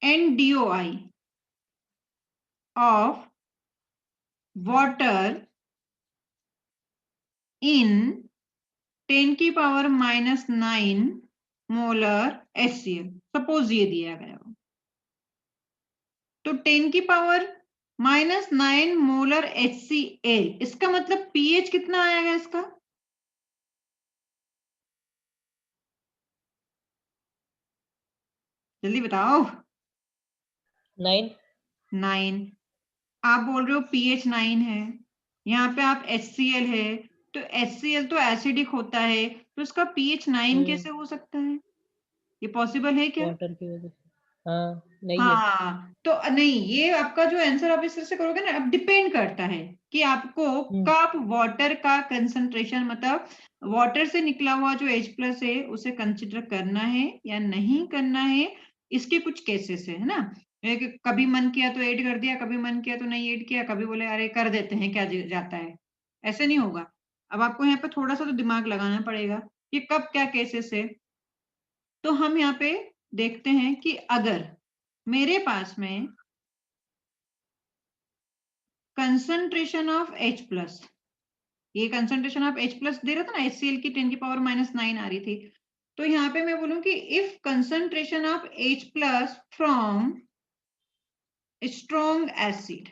A: and DOI of water in 10 की पावर -9 मोलर HCl। सपोज ये दिया गया हो, तो 10 की पावर -9 मोलर HCl, इसका मतलब pH कितना आएगा इसका? जल्दी बताओ।
B: 9।
A: 9। आप बोल रहे हो pH 9 है, यहाँ पे आप HCl है, तो HCl तो एसिडिक होता है, तो उसका pH 9 कैसे हो सकता है? ये पॉसिबल है क्या?
B: वाटर की वजह से। हाँ, नहीं है।
A: हाँ, तो नहीं, ये आपका जो आंसर आप इस तरह से करोगे ना, अब डिपेंड करता है कि आपको कब वाटर का कंसंट्रेशन, मतलब वाटर से निकला हुआ जो H+ है उसे कंसिडर करना है या नहीं करना है। इसके कुछ केसेस है ना, कभी मन किया तो ऐड कर दिया, कभी मन किया तो नहीं ऐड किया, कभी बोले अरे कर देते हैं क्या जाता है, ऐसे नहीं होगा। अब आपको यहाँ पे थोड़ा सा तो दिमाग लगाना पड़ेगा कि कब क्या केसेस है। तो हम यहाँ पे देखते हैं कि अगर मेरे पास में कंसंट्रेशन ऑफ H+, ये कंसंट्रेशन ऑफ H+ दे रहा था ना, HCl की 10 की पावर -9 आ रही थी, तो यहाँ पे मैं बोलूं कि if concentration of H+ from strong acid,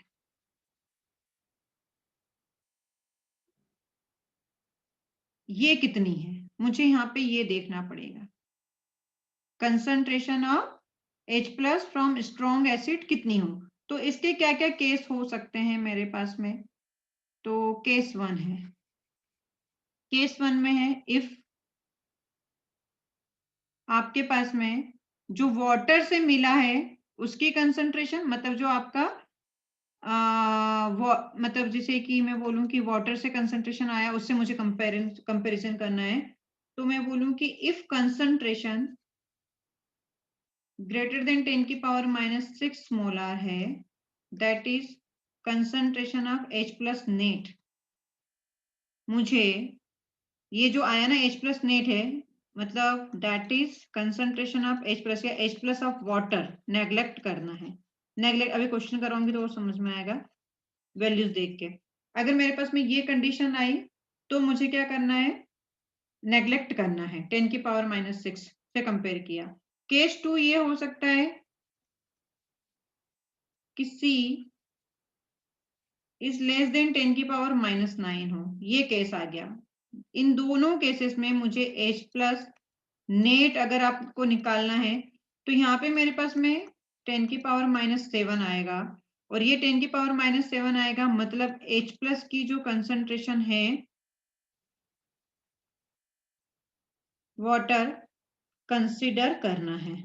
A: ये कितनी है, मुझे यहाँ पे ये देखना पड़ेगा। Concentration of H+ from strong acid कितनी हो, तो इसके क्या क्या केस हो सकते हैं मेरे पास में। तो केस 1 है, केस 1 में है इफ आपके पास में जो वाटर से मिला है उसकी कंसंट्रेशन, मतलब जो आपका मतलब जैसे कि मैं बोलूं कि वाटर से कंसंट्रेशन आया, उससे मुझे कंपैरिजन करना है, तो मैं बोलूं कि इफ कंसंट्रेशन ग्रेटर देन 10 की पावर -6 मोलार है, that is concentration of H+ net. मुझे ये जो आया ना H+ नेट है, मतलब that is concentration of H+ या H+ ऑफ वाटर नेग्लेक्ट करना है। नेग्लेक्ट अभी क्वेश्चन कराऊंगी तो समझ में आएगा वैल्यूज देख के। अगर मेरे पास में ये कंडीशन आई तो मुझे क्या करना है, नेग्लेक्ट करना है, 10 की पावर -6 से कंपेयर किया। केस 2 ये हो सकता है कि C इज लेस देन 10 की पावर -9 हो, ये केस आ गया। इन दोनों केसेस में मुझे H+ नेट अगर आपको निकालना है, तो यहाँ पे मेरे पास में 10 की पावर -7 आएगा, और ये 10 की पावर -7 आएगा, मतलब H+ की जो कंसंट्रेशन है वाटर कंसिडर करना है,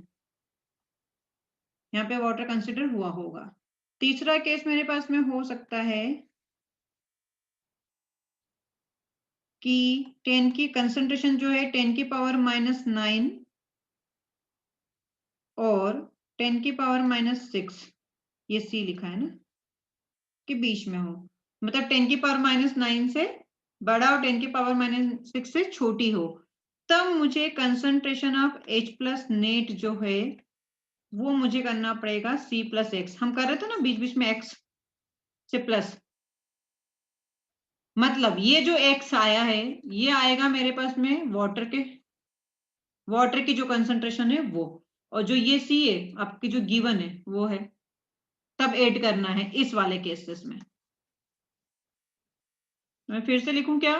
A: यहाँ पे वाटर कंसिडर हुआ होगा। तीसरा केस मेरे पास में हो सकता है कि 10 की कंसंट्रेशन जो है 10 की पावर -9 और 10 की पावर -6, ये C लिखा है ना, के बीच में हो, मतलब 10 की पावर -9 से बड़ा और 10 की पावर -6 से छोटी हो, तब मुझे कंसंट्रेशन ऑफ H+ नेट जो है वो मुझे करना पड़ेगा C+X। हम कर रहे थे ना बीच बीच में X से प्लस, मतलब ये जो X आया है ये आएगा मेरे पास में वाटर की जो कंसंट्रेशन है वो, और जो ये C है आपकी जो गिवन है वो है, तब ऐड करना है इस वाले केसेस में। मैं फिर से लिखूं क्या?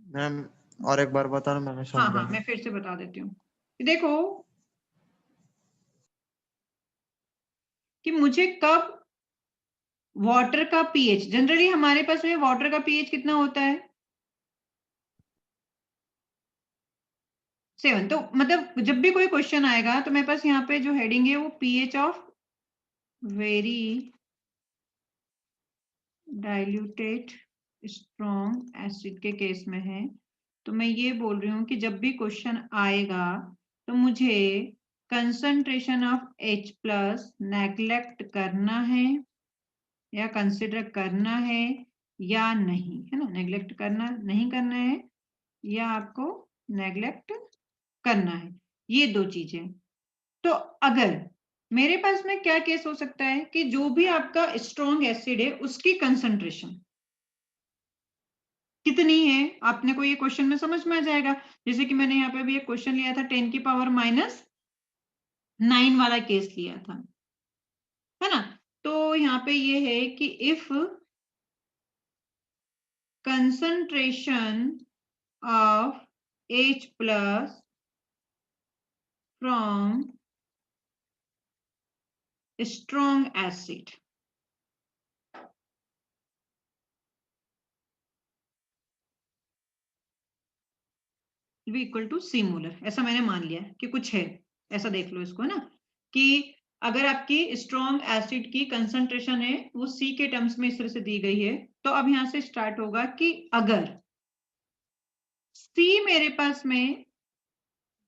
C: मैम और एक बार बता, मैंने
A: हाँ
C: समझा
A: हाँ,
C: नहीं।
A: मैं फिर से बता देती हूँ। देखो कि मुझे कब वाटर का पीएच, जनरली हमारे पास में वाटर का पीएच कितना होता है 7, तो मतलब जब भी कोई क्वेश्चन आएगा तो मेरे पास यहाँ पे जो हेडिंग है वो pH of very diluted strong acid के केस में है। तो मैं ये बोल रही हूँ कि जब भी क्वेश्चन आएगा तो मुझे कंसंट्रेशन ऑफ H+ नेग्लेक्ट करना है, या कंसिडर करना है या नहीं, है ना, नेग्लेक्ट करना नहीं करना है या आपको नेग्लेक्ट करना है, ये दो चीजें। तो अगर मेरे पास में क्या केस हो सकता है कि जो भी आपका स्ट्रॉन्ग एसिड है उसकी कंसंट्रेशन कितनी है, आपने को ये क्वेश्चन में समझ में आ जाएगा। जैसे कि मैंने यहाँ पे भी एक क्वेश्चन लिया था 10 की पावर -9 वाला केस लिया था, है ना। तो यहाँ पे ये है कि if concentration of H plus from strong acid will be equal to C molar, ऐसा मैंने मान लिया कि कुछ है, ऐसा देख लो इसको, है ना, कि अगर आपकी स्ट्रॉन्ग एसिड की कंसंट्रेशन है वो C के टर्म्स में इस तरह से दी गई है, तो अब यहां से स्टार्ट होगा कि अगर C मेरे पास में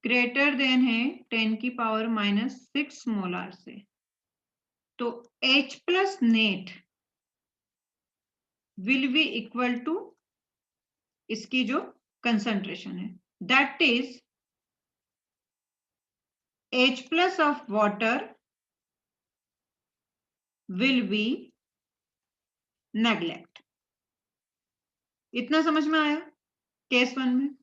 A: ग्रेटर देन है 10 की पावर -6 मोलार से, तो H plus net will be equal to इसकी जो कंसंट्रेशन है, that is H plus of water will be neglect। इतना समझ में आया केस 1 में?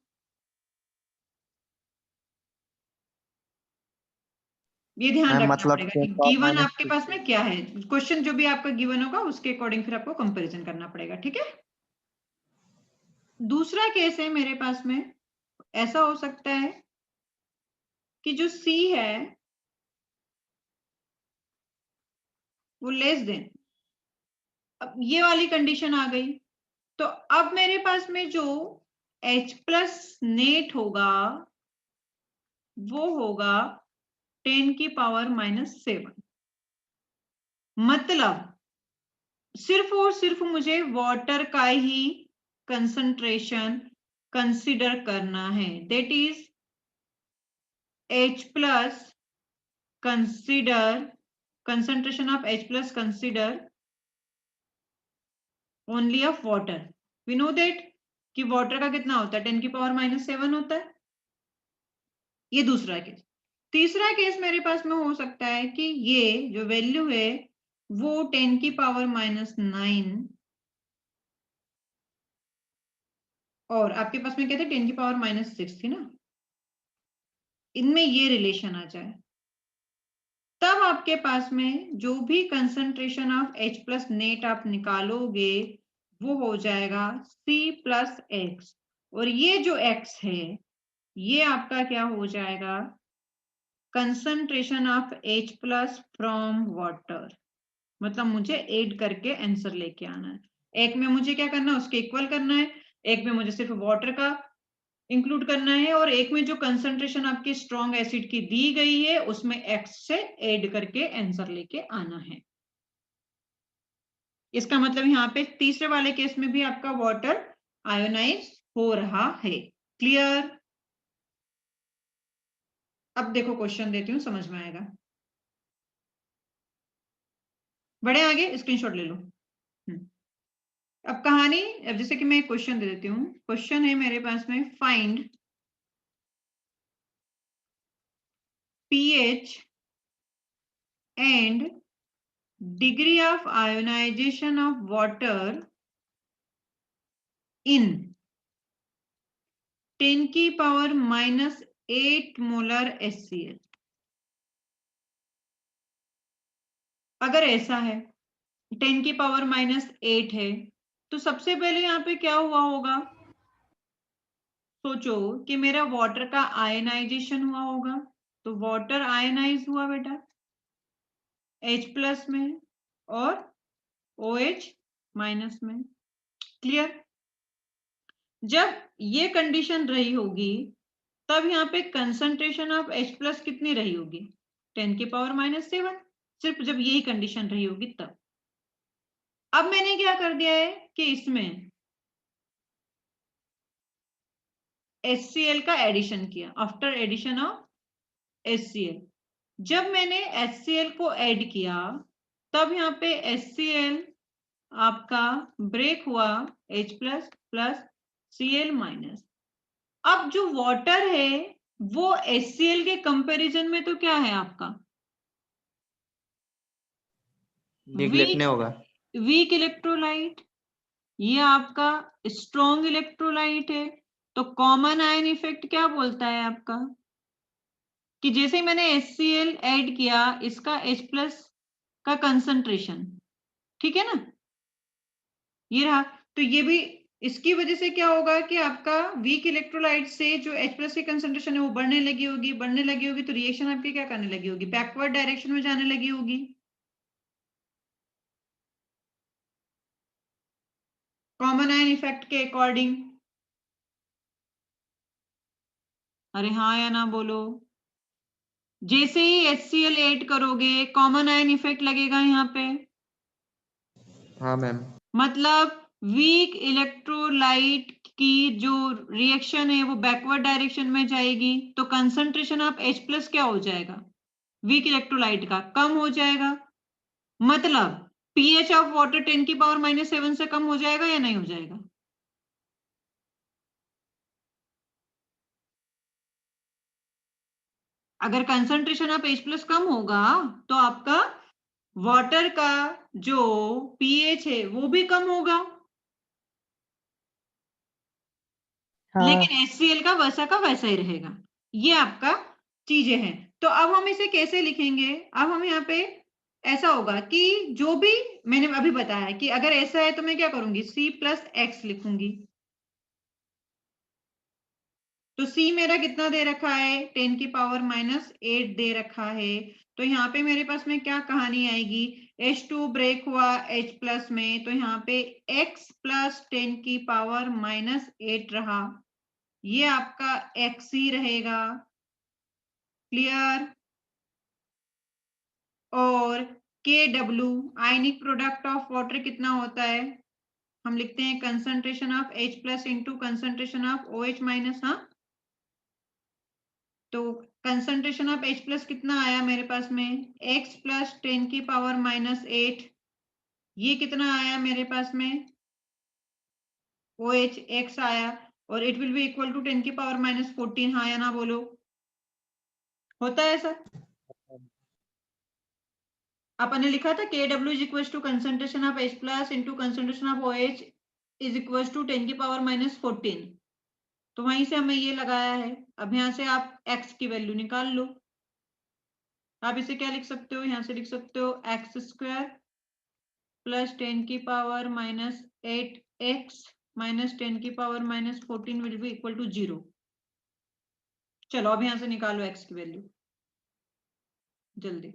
A: ये ध्यान रखना
C: मतलब
A: पड़ेगा कि गिवन आपके पास में क्या है, क्वेश्चन जो भी आपका गिवन होगा उसके अकॉर्डिंग फिर आपको कंपैरिजन करना पड़ेगा, ठीक है। दूसरा केस है मेरे पास में, ऐसा हो सकता है कि जो C है वो लेस देन, अब ये वाली कंडीशन आ गई, तो अब मेरे पास में जो H प्लस नेट होगा वो होगा 10 की पावर -7। मतलब सिर्फ और सिर्फ मुझे वाटर का ही कंसंट्रेशन कंसीडर करना है, that is H plus consider concentration of H plus consider only of water. We know that कि वाटर का कितना होता है 10 की पावर -7 होता है। ये दूसरा केस। तीसरा केस मेरे पास में हो सकता है कि ये जो वैल्यू है वो 10 की पावर -9 और आपके पास में क्या थे 10 की पावर -6 थी ना, इनमें ये रिलेशन आ जाए, तब आपके पास में जो भी concentration of H plus net आप निकालोगे वो हो जाएगा C प्लस एक्स, और ये जो X है ये आपका क्या हो जाएगा concentration of H plus from water. मतलब मुझे ऐड करके आंसर लेके आना है, एक में मुझे क्या करना है उसके इक्वल करना है, एक में मुझे सिर्फ वाटर का इंक्लूड करना है, और एक में जो कंसंट्रेशन आपकी स्ट्रॉन्ग एसिड की दी गई है उसमें X से ऐड करके आंसर लेके आना है। इसका मतलब यहाँ पे तीसरे वाले केस में भी आपका वाटर आयोनाइज हो रहा है। क्लियर? अब देखो क्वेश्चन देती हूँ, समझ में आएगा। बड़े आगे स्क्रीनशॉट ले लो। अब कहानी, अब जैसे कि मैं एक क्वेश्चन दे देती हूँ, क्वेश्चन है मेरे पास में find pH and degree of ionization of water in 10 की पावर -8 मोलर HCl। अगर ऐसा है 10 की पावर -8 है तो सबसे पहले यहाँ पे क्या हुआ होगा, सोचो कि मेरा वाटर का आयनाइजेशन हुआ होगा, तो वाटर आयनाइज हुआ बेटा H प्लस में और OH माइनस में। क्लियर? जब ये कंडीशन रही होगी तब यहाँ पे कंसंट्रेशन ऑफ H प्लस कितनी रही होगी 10 की पावर -7, सिर्फ जब यही कंडीशन रही होगी तब। अब मैंने क्या कर दिया है कि इसमें HCl का एडिशन किया, आफ्टर एडिशन ऑफ HCl। जब मैंने HCl को ऐड किया तब यहाँ पे HCl आपका ब्रेक हुआ H plus plus Cl minus. अब जो वाटर है वो HCl के कंपैरिजन में तो क्या है आपका
C: निगलेक्ट नहीं होगा।
A: वीक इलेक्ट्रोलाइट, ये आपका स्ट्रॉन्ग इलेक्ट्रोलाइट है। तो कॉमन आयन इफेक्ट क्या बोलता है आपका कि जैसे ही मैंने HCl ऐड किया इसका H प्लस का कंसंट्रेशन, ठीक है ना, ये रहा। तो ये भी इसकी वजह से क्या होगा कि आपका वीक इलेक्ट्रोलाइट से जो H प्लस की कंसंट्रेशन है वो बढ़ने लगी होगी तो रिएक्शन आपकी क्या करने लगी होगी, बैकवर्ड डायरेक्शन में जाने लगी होगी। कॉमन आयन इफेक्ट के अकॉर्डिंग। अरे हाँ या ना बोलो। जैसे ही HCl ऐड करोगे कॉमन आयन इफेक्ट लगेगा यहाँ पे,
C: हाँ मैम।
A: मतलब वीक इलेक्ट्रोलाइट की जो रिएक्शन है वो बैकवर्ड डायरेक्शन में जाएगी तो कंसंट्रेशन ऑफ H प्लस क्या हो जाएगा, वीक इलेक्ट्रोलाइट का कम हो जाएगा। मतलब pH ऑफ वाटर 10 की पावर -7 से कम हो जाएगा या नहीं हो जाएगा। अगर कंसंट्रेशन ऑफ H प्लस कम होगा तो आपका वाटर का जो pH है वो भी कम होगा।
B: हाँ
A: लेकिन HCl का वैसा ही रहेगा। ये आपका चीजें हैं। तो अब हम इसे कैसे लिखेंगे, अब हम यहाँ पे ऐसा होगा कि जो भी मैंने अभी बताया कि अगर ऐसा है तो मैं क्या करूंगी C प्लस एक्स लिखूंगी। तो C मेरा कितना दे रखा है 10 की पावर -8 दे रखा है। तो यहाँ पे मेरे पास में क्या कहानी आएगी, H2 ब्रेक हुआ H प्लस में तो यहाँ पे x प्लस 10 की पावर -8 रहा, ये आपका x ही रहेगा। क्लियर। और KW ionic product of water कितना होता है, हम लिखते हैं concentration of H plus into concentration of OH minus. हाँ, तो कंसंट्रेशन ऑफ H प्लस कितना आया मेरे पास में x प्लस 10 की पावर -8, ये कितना आया मेरे पास में OH x आया, और it will be equal to 10 की पावर -14। हाँ या ना बोलो, होता है ऐसा। अपन ने लिखा था KW is equal to concentration of H plus into concentration of OH is equal to 10 की पावर -14। तो वहीं से हमें ये लगाया है। अब यहाँ से आप x की वैल्यू निकाल लो। आप इसे क्या लिख सकते हो, यहाँ से लिख सकते हो x² प्लस 10 की पावर -8x माइनस 10 की power -14 will be equal to 0। चलो अब यहाँ से निकालो x की वैल्यू जल्दी।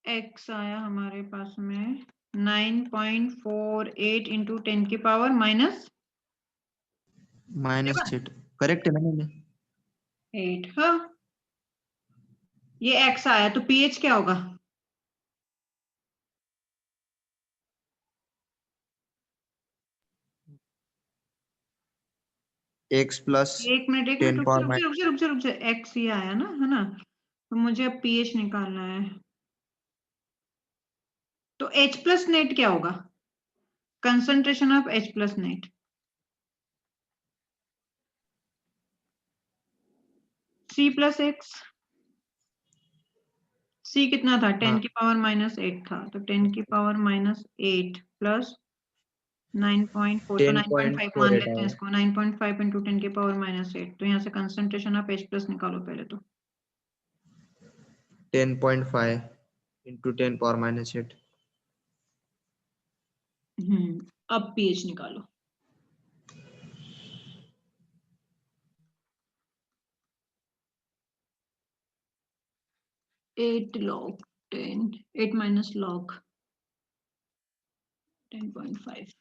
A: x आया हमारे पास में 9.48 इंटू 10 की पावर
C: -8 करेक्ट है मैंने।
A: -8। हाँ, ये x आया तो pH क्या होगा,
C: x प्लस
A: एक मिनट
C: 10
A: रुक जा
C: पावर
A: रुक जा रुक जा रुक जा रुक जा, x ही आया ना, है ना, तो मुझे अब pH निकालना है। तो H प्लस नेट क्या होगा, concentration of H plus net C plus x. C कितना था 10
C: हाँ
A: की पावर -8 था, तो 10 की पावर -8 प्लस 9.4, तो 9.5 मान
C: 10.48
A: लेते हैं
C: आया।
A: इसको, 9.5 इंटू 10 की पावर -8। तो यहाँ से कंसंट्रेशन ऑफ H प्लस निकालो पहले तो।
C: 10.5 इंटू 10 पावर -8।
A: अब pH निकालो। Eight log 10, 8 minus log 10.5।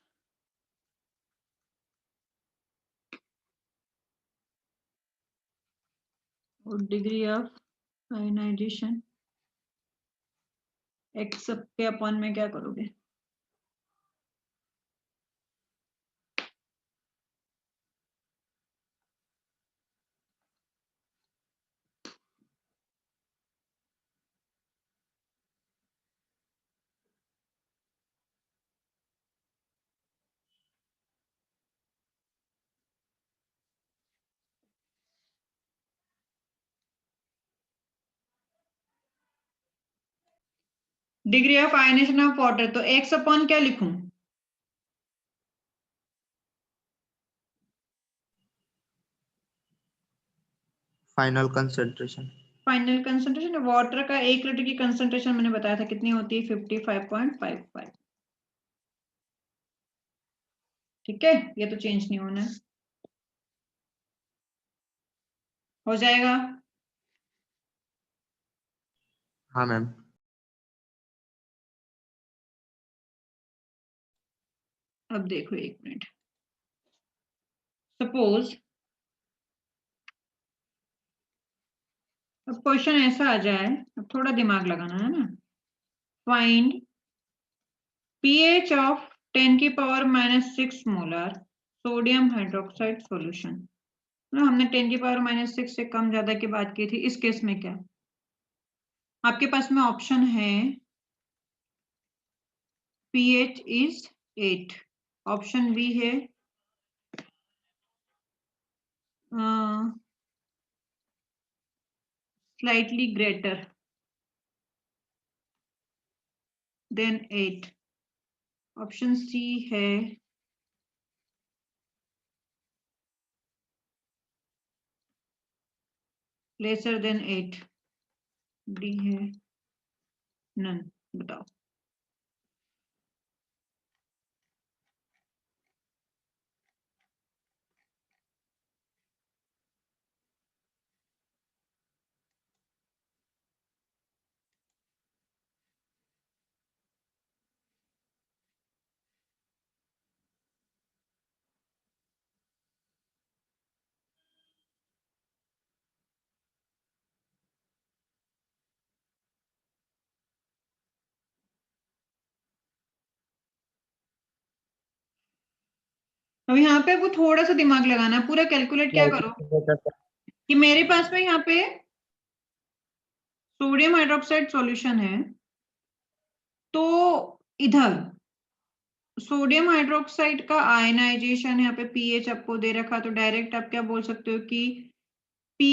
A: और डिग्री ऑफ आयनाइजेशन x सब के अपॉन में क्या करोगे, degree of ionisation of water, तो x अपॉन क्या लिखूं?
C: Final concentration.
A: Final concentration water का 1 लीटर की कंसंट्रेशन मैंने बताया था कितनी होती है, 55.55। ठीक है, ये तो चेंज नहीं होना है, हो जाएगा।
C: हाँ मैम।
A: अब देखो 1 मिनट, सपोज अब क्वेश्चन ऐसा आ जाए, अब थोड़ा दिमाग लगाना है ना। फाइंड pH ऑफ 10 की power -6 molar sodium hydroxide solution. हमने 10 की पावर -6 से कम ज्यादा की बात की थी, इस केस में क्या आपके पास में ऑप्शन है? pH इज 8, ऑप्शन बी है slightly greater than 8, option C है लेसर देन 8, डी है नन। बताओ। अब यहाँ पे वो थोड़ा सा दिमाग लगाना है, पूरा कैलकुलेट क्या करो कि मेरे पास में यहाँ पे सोडियम हाइड्रोक्साइड सॉल्यूशन है, तो इधर सोडियम हाइड्रोक्साइड का आयनाइजेशन यहाँ पे पीएच आपको दे रखा, तो डायरेक्ट आप क्या बोल सकते हो कि पी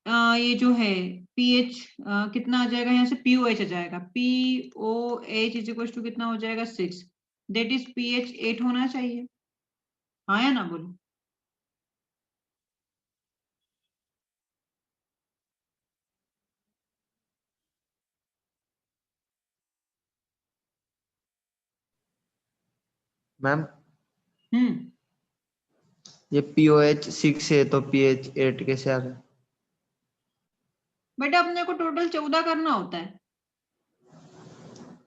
A: ये जो है पीएच कितना आ जाएगा, यहाँ से पीओएच आ जाएगा, पीओएच इज इक्वल टू कितना हो जाएगा 6, दैट इज पीएच 8 होना चाहिए। हाँ या ना बोलो?
C: मैम
A: हम्म,
C: ये POH 6 है तो pH 8 कैसे आ गया?
A: बेटा अपने को टोटल 14 करना होता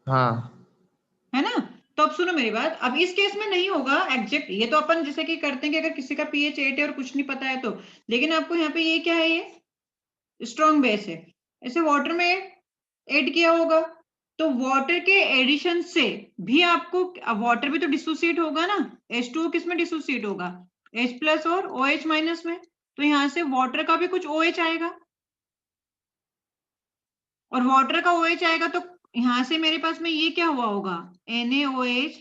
C: हाँ
A: है ना? तो अब सुनो मेरी बात, अब इस केस में नहीं होगा एग्जैक्ट, ये तो अपन जैसे कि करते हैं कि अगर किसी का पीएच 8 है और कुछ नहीं पता है तो, लेकिन आपको यहाँ पे ये क्या है, ये स्ट्रॉन्ग बेस है, ऐसे वाटर में ऐड किया होगा, तो वाटर के एडिशन से भी आपको वाटर भी तो डिसोसिएट होगा ना, H2O किस में डिसोसिएट होगा, H प्लस और OH माइनस में, तो यहाँ से वाटर का भी कुछ OH आएगा, और वाटर का OH आएगा तो यहाँ से मेरे पास में ये क्या हुआ होगा, NaOH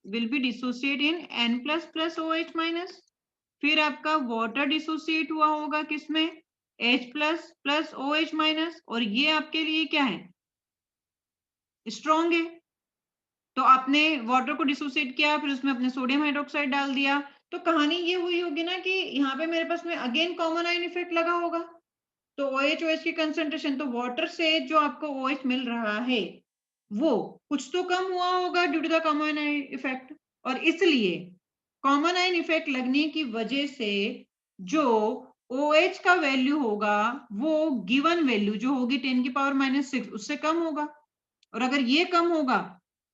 A: will be dissociate in N plus plus OH minus, फिर आपका वाटर डिसोसिएट हुआ होगा किसमें, H plus plus OH minus, और ये आपके लिए क्या है, स्ट्रॉन्ग है, तो आपने वाटर को डिसोसिएट किया, फिर उसमें अपने सोडियम हाइड्रोक्साइड डाल दिया, तो कहानी ये हुई होगी ना कि यहाँ पे मेरे पास में अगेन कॉमन आयन इफेक्ट लगा होगा, तो OH OH की कंसंट्रेशन, तो वाटर से जो आपको OH मिल रहा है वो कुछ तो कम हुआ होगा due to the common ion effect, और इसलिए कॉमन आयन इफेक्ट लगने की वजह से जो OH का वैल्यू होगा वो गिवन वैल्यू जो होगी 10 की पावर -6 उससे कम होगा, और अगर ये कम होगा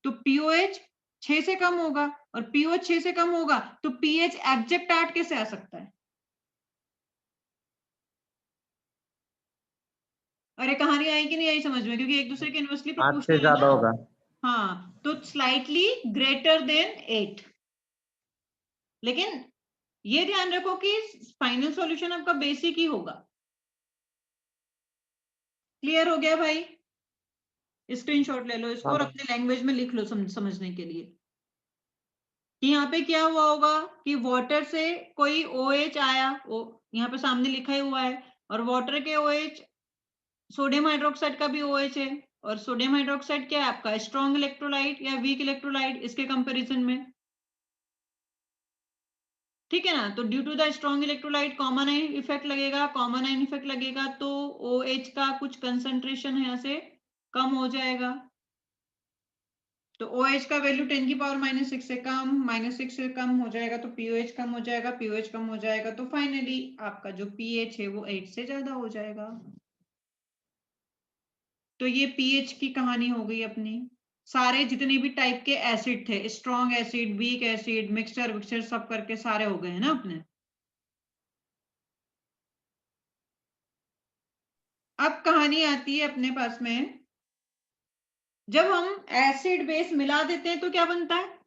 A: तो पीओएच 6 से कम होगा, और पीओएच 6 से कम होगा तो पीएच एग्जैक्ट 8 कैसे आ सकता है? अरे कहानी आई कि नहीं आई समझ में, क्योंकि एक दूसरे के इनवर्सली
C: 8 से
A: प्रोपोर्शनल है
C: ज्यादा
A: ना।
C: होगा।
A: हाँ, तो स्लाइटली ग्रेटर देन 8, लेकिन ये ध्यान रखो कि फाइनल सॉल्यूशन आपका बेसिक ही होगा। क्लियर हो गया भाई? स्क्रीनशॉट ले लो इसको
C: हाँ
A: और
C: मैम।
A: अपने लैंग्वेज में लिख लो समझने के लिए कि यहाँ पे क्या हुआ होगा कि वाटर से कोई OH आया, यहाँ पे सामने लिखा ही हुआ है, और वाटर के OH सोडियम हाइड्रोक्साइड का भी OH है, और सोडियम हाइड्रोक्साइड क्या है आपका, स्ट्रॉन्ग इलेक्ट्रोलाइट या वीक इलेक्ट्रोलाइट इसके कंपैरिजन में, ठीक है ना। तो due to the strong electrolyte common ion effect लगेगा, कॉमन आयन इफेक्ट लगेगा तो OH का कुछ कंसंट्रेशन यहाँ से कम हो जाएगा। तो OH का वैल्यू 10 की पावर -6 से कम, -6 से कम हो जाएगा तो POH कम हो जाएगा, POH कम हो जाएगा तो फाइनली आपका जो pH है वो 8 से ज्यादा हो जाएगा। तो ये pH की कहानी हो गई अपनी। सारे जितने भी टाइप के एसिड थे, strong acid, weak acid, mixture विक्सचर सब करके सारे हो गए हैं ना अपने। अब कहानी आती है अपने पास में, जब हम एसिड बेस मिला देते हैं तो क्या बनता है,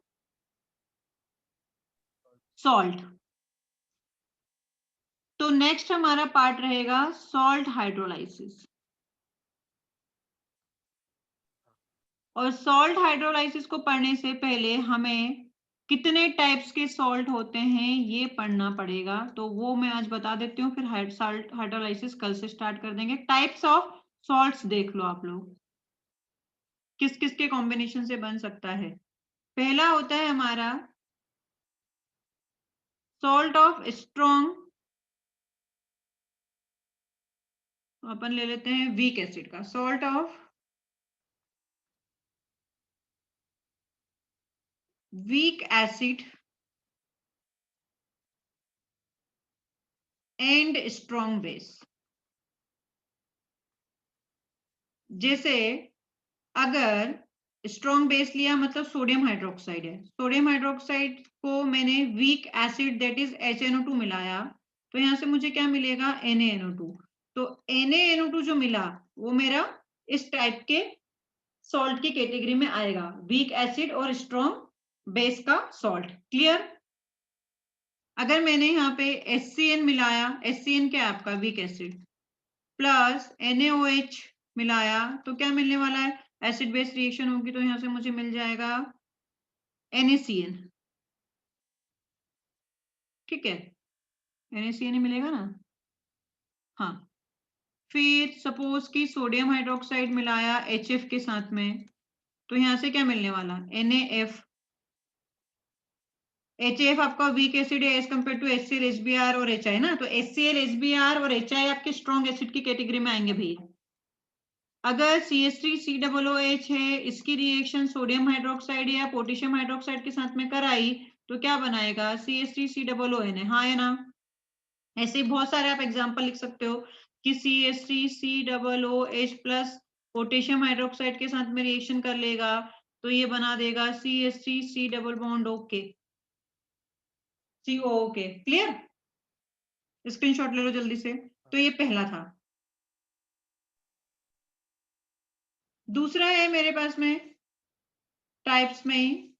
A: सॉल्ट। तो नेक्स्ट हमारा पार्ट रहेगा सॉल्ट हाइड्रोलाइसिस। और सॉल्ट हाइड्रोलाइसिस को पढ़ने से पहले हमें कितने टाइप्स के सॉल्ट होते हैं ये पढ़ना पड़ेगा, तो वो मैं आज बता देती हूँ, फिर सॉल्ट हाइड्रोलाइसिस कल से स्टार्ट कर देंगे। टाइप्स ऑफ सॉल्ट्स देख लो आप लोग, किस किस के कॉम्बिनेशन से बन सकता है। पहला होता है हमारा सॉल्ट ऑफ स्ट्रॉन्ग, अपन ले लेते हैं वीक एसिड का, salt of weak acid and strong base. जैसे अगर स्ट्रॉन्ग बेस लिया मतलब सोडियम हाइड्रोक्साइड है, सोडियम हाइड्रोक्साइड को मैंने weak acid that is HNO2 मिलाया, तो यहां से मुझे क्या मिलेगा, NaNO2। तो NaNO2 जो मिला वो मेरा इस टाइप के सॉल्ट की कैटेगरी में आएगा, वीक एसिड और स्ट्रॉन्ग बेस का सॉल्ट। क्लियर। अगर मैंने यहाँ पे HCN मिलाया, HCN क्या है आपका वीक एसिड, प्लस NaOH मिलाया तो क्या मिलने वाला है, एसिड बेस रिएक्शन होगी तो यहां से मुझे मिल जाएगा NaCN। ठीक है, NaCN ही मिलेगा ना। हाँ, फिर सपोज कि सोडियम हाइड्रोक्साइड मिलाया HF के साथ में, तो यहां से क्या मिलने वाला, NaF। HF आपका वीक एसिड है as compare to HCl HBr और HI ना, तो HCl HBr और HI आपके स्ट्रॉन्ग एसिड की कैटेगरी में आएंगे भैया। अगर CH3COOH है, इसकी रिएक्शन सोडियम हाइड्रोक्साइड या पोटेशियम हाइड्रोक्साइड के साथ में कराई तो क्या बनाएगा, CH3COON है, हाँ है ना। ऐसे बहुत सारे आप एग्जांपल लिख सकते हो कि CH3COOH प्लस पोटेशियम हाइड्रोक्साइड के साथ में रिएक्शन कर लेगा तो ये बना देगा CH3C double bond okay, COOK। Clear, screenshot ले लो जल्दी से। तो ये पहला था। दूसरा है मेरे पास में टाइप्स में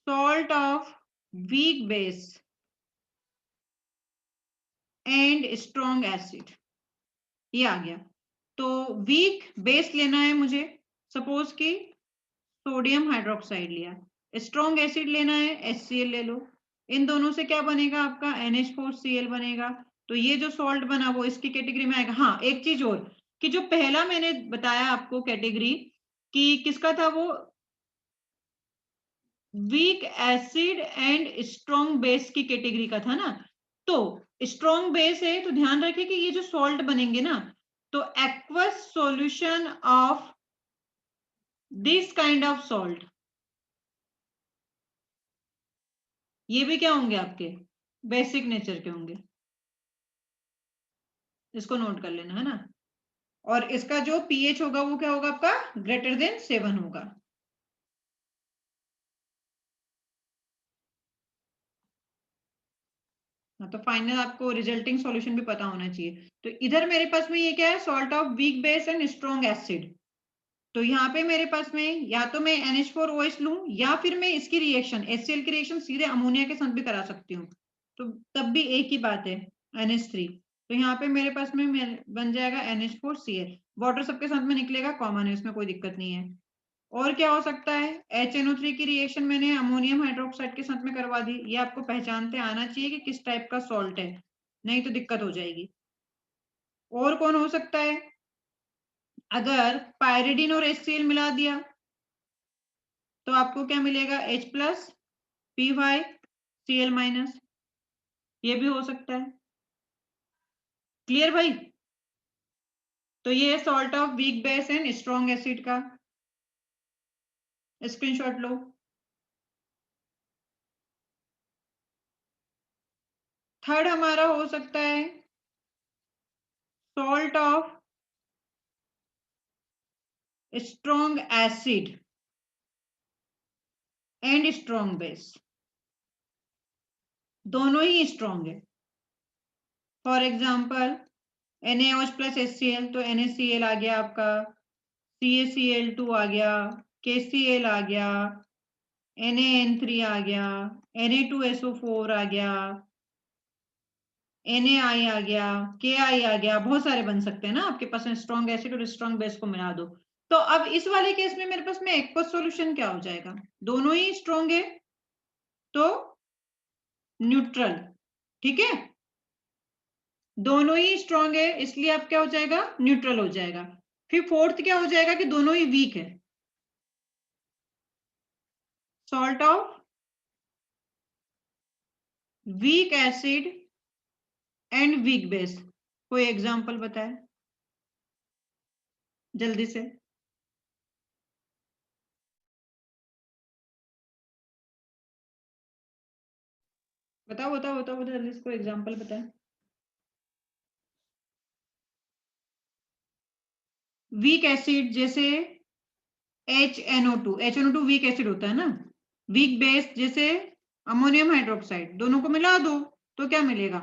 A: salt of weak base and strong acid, ये आ गया। तो वीक बेस लेना है मुझे, सपोज कि सोडियम हाइड्रोक्साइड लिया, स्ट्रॉन्ग एसिड लेना है HCl ले लो, इन दोनों से क्या बनेगा आपका NH4Cl बनेगा। तो ये जो सॉल्ट बना वो इसकी कैटेगरी में आएगा। हाँ, एक चीज और कि जो पहला मैंने बताया आपको कैटेगरी कि किसका था, वो weak acid and strong base की कैटेगरी का था ना। तो स्ट्रॉन्ग बेस है तो ध्यान रखिए कि ये जो सॉल्ट बनेंगे ना, तो aqueous solution of this kind of salt, ये भी क्या होंगे आपके बेसिक नेचर के होंगे, इसको नोट कर लेना है ना। और इसका जो pH होगा वो क्या होगा आपका, ग्रेटर देन 7 होगा। हाँ, तो फाइनल आपको रिजल्टिंग सॉल्यूशन भी पता होना चाहिए। तो इधर मेरे पास में ये क्या है, salt of weak base and strong acid. तो यहाँ पे मेरे पास में या तो मैं NH4OH लूं या फिर मैं इसकी रिएक्शन HCl की रिएक्शन सीधे अमोनिया के साथ भी करा सकती हूँ, तो तब भी एक ही बात है, NH3। तो यहाँ पे मेरे पास में बन जाएगा NH4Cl, वाटर सबके साथ में निकलेगा, कॉमन है, इसमें कोई दिक्कत नहीं है। और क्या हो सकता है, HNO3 की रिएक्शन मैंने अमोनियम हाइड्रोक्साइड के साथ में करवा दी, ये आपको पहचानते आना चाहिए कि किस टाइप का सॉल्ट है, नहीं तो दिक्कत हो जाएगी। और कौन हो सकता है? अगर पायरिडीन और HCl मिला दिया तो आपको क्या मिलेगा? H plus Py Cl minus, ये भी हो सकता है। क्लियर भाई? तो ये salt of weak base and strong acid का स्क्रीनशॉट लो। थर्ड हमारा हो सकता है salt of strong acid and strong base, दोनों ही स्ट्रॉन्ग है। For example NaOH plus HCl, तो NaCl आ गया आपका, CaCl2 आ गया, KCl आ गया, NaN3 आ गया, Na2SO4 आ गया, NaI आ गया, Ki आ गया, बहुत सारे बन सकते हैं ना आपके पास में। स्ट्रॉन्ग एसिड और स्ट्रॉन्ग बेस को मिला दो। तो अब इस वाले केस में मेरे पास में एक्वस सॉल्यूशन क्या हो जाएगा? दोनों ही स्ट्रॉन्ग है तो न्यूट्रल, ठीक है, दोनों ही स्ट्रॉन्ग है इसलिए अब क्या हो जाएगा? न्यूट्रल हो जाएगा। फिर फोर्थ क्या हो जाएगा कि दोनों ही वीक है, salt of weak acid and weak base. कोई एग्जांपल बताए जल्दी से? बताओ बताओ बताओ बताओ जल्दी से, कोई एग्जांपल बताए। वीक एसिड जैसे HNO2 वीक एसिड होता है ना। वीक बेस जैसे अमोनियम हाइड्रोक्साइड, दोनों को मिला दो तो क्या मिलेगा?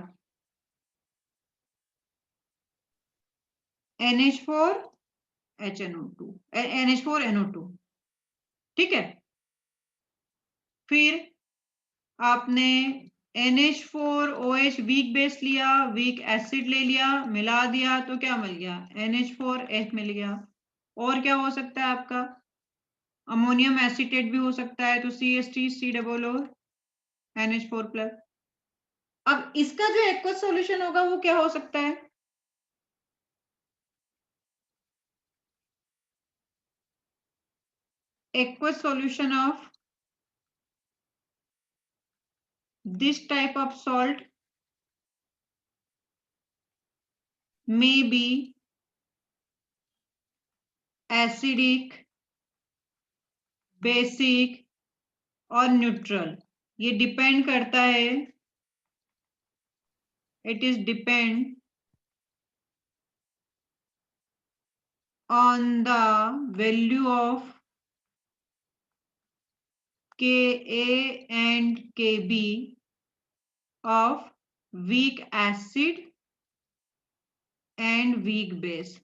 A: NH4NO2, ठीक है। फिर आपने NH4OH वीक बेस लिया, वीक एसिड ले लिया, मिला दिया तो क्या मिल गया? NH4H मिल गया। और क्या हो सकता है आपका? अमोनियम एसिटेट भी हो सकता है, तो CH3COO NH4 प्लस। अब इसका जो एक्वस सॉल्यूशन होगा वो क्या हो सकता है? aqueous solution of this type of salt may be acidic, basic और न्यूट्रल। ये डिपेंड करता है, it is depend on the value of Ka and Kb of weak acid and weak base।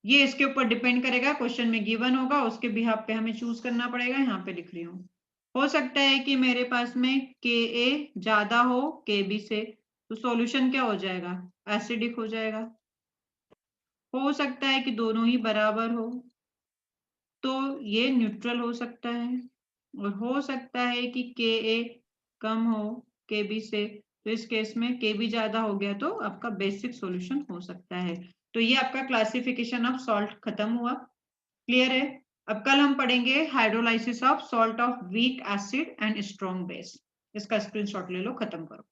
A: ये इसके ऊपर डिपेंड करेगा, क्वेश्चन में given होगा, उसके बिहाफ पे हमें चूज करना पड़ेगा। यहाँ पे लिख रही हूँ। हो सकता है कि मेरे पास में Ka ज्यादा हो Kb से, तो सॉल्यूशन क्या हो जाएगा? एसिडिक हो जाएगा। हो सकता है कि दोनों ही बराबर हो तो ये न्यूट्रल हो सकता है, और हो सकता है कि Ka कम हो Kb से, तो इस केस में Kb ज्यादा हो गया तो आपका बेसिक सॉल्यूशन हो सकता है। तो ये आपका क्लासिफिकेशन ऑफ सॉल्ट खत्म हुआ। क्लियर है? अब कल हम पढ़ेंगे hydrolysis of salt of weak acid and strong base. इसका स्क्रीनशॉट ले लो, खत्म करो।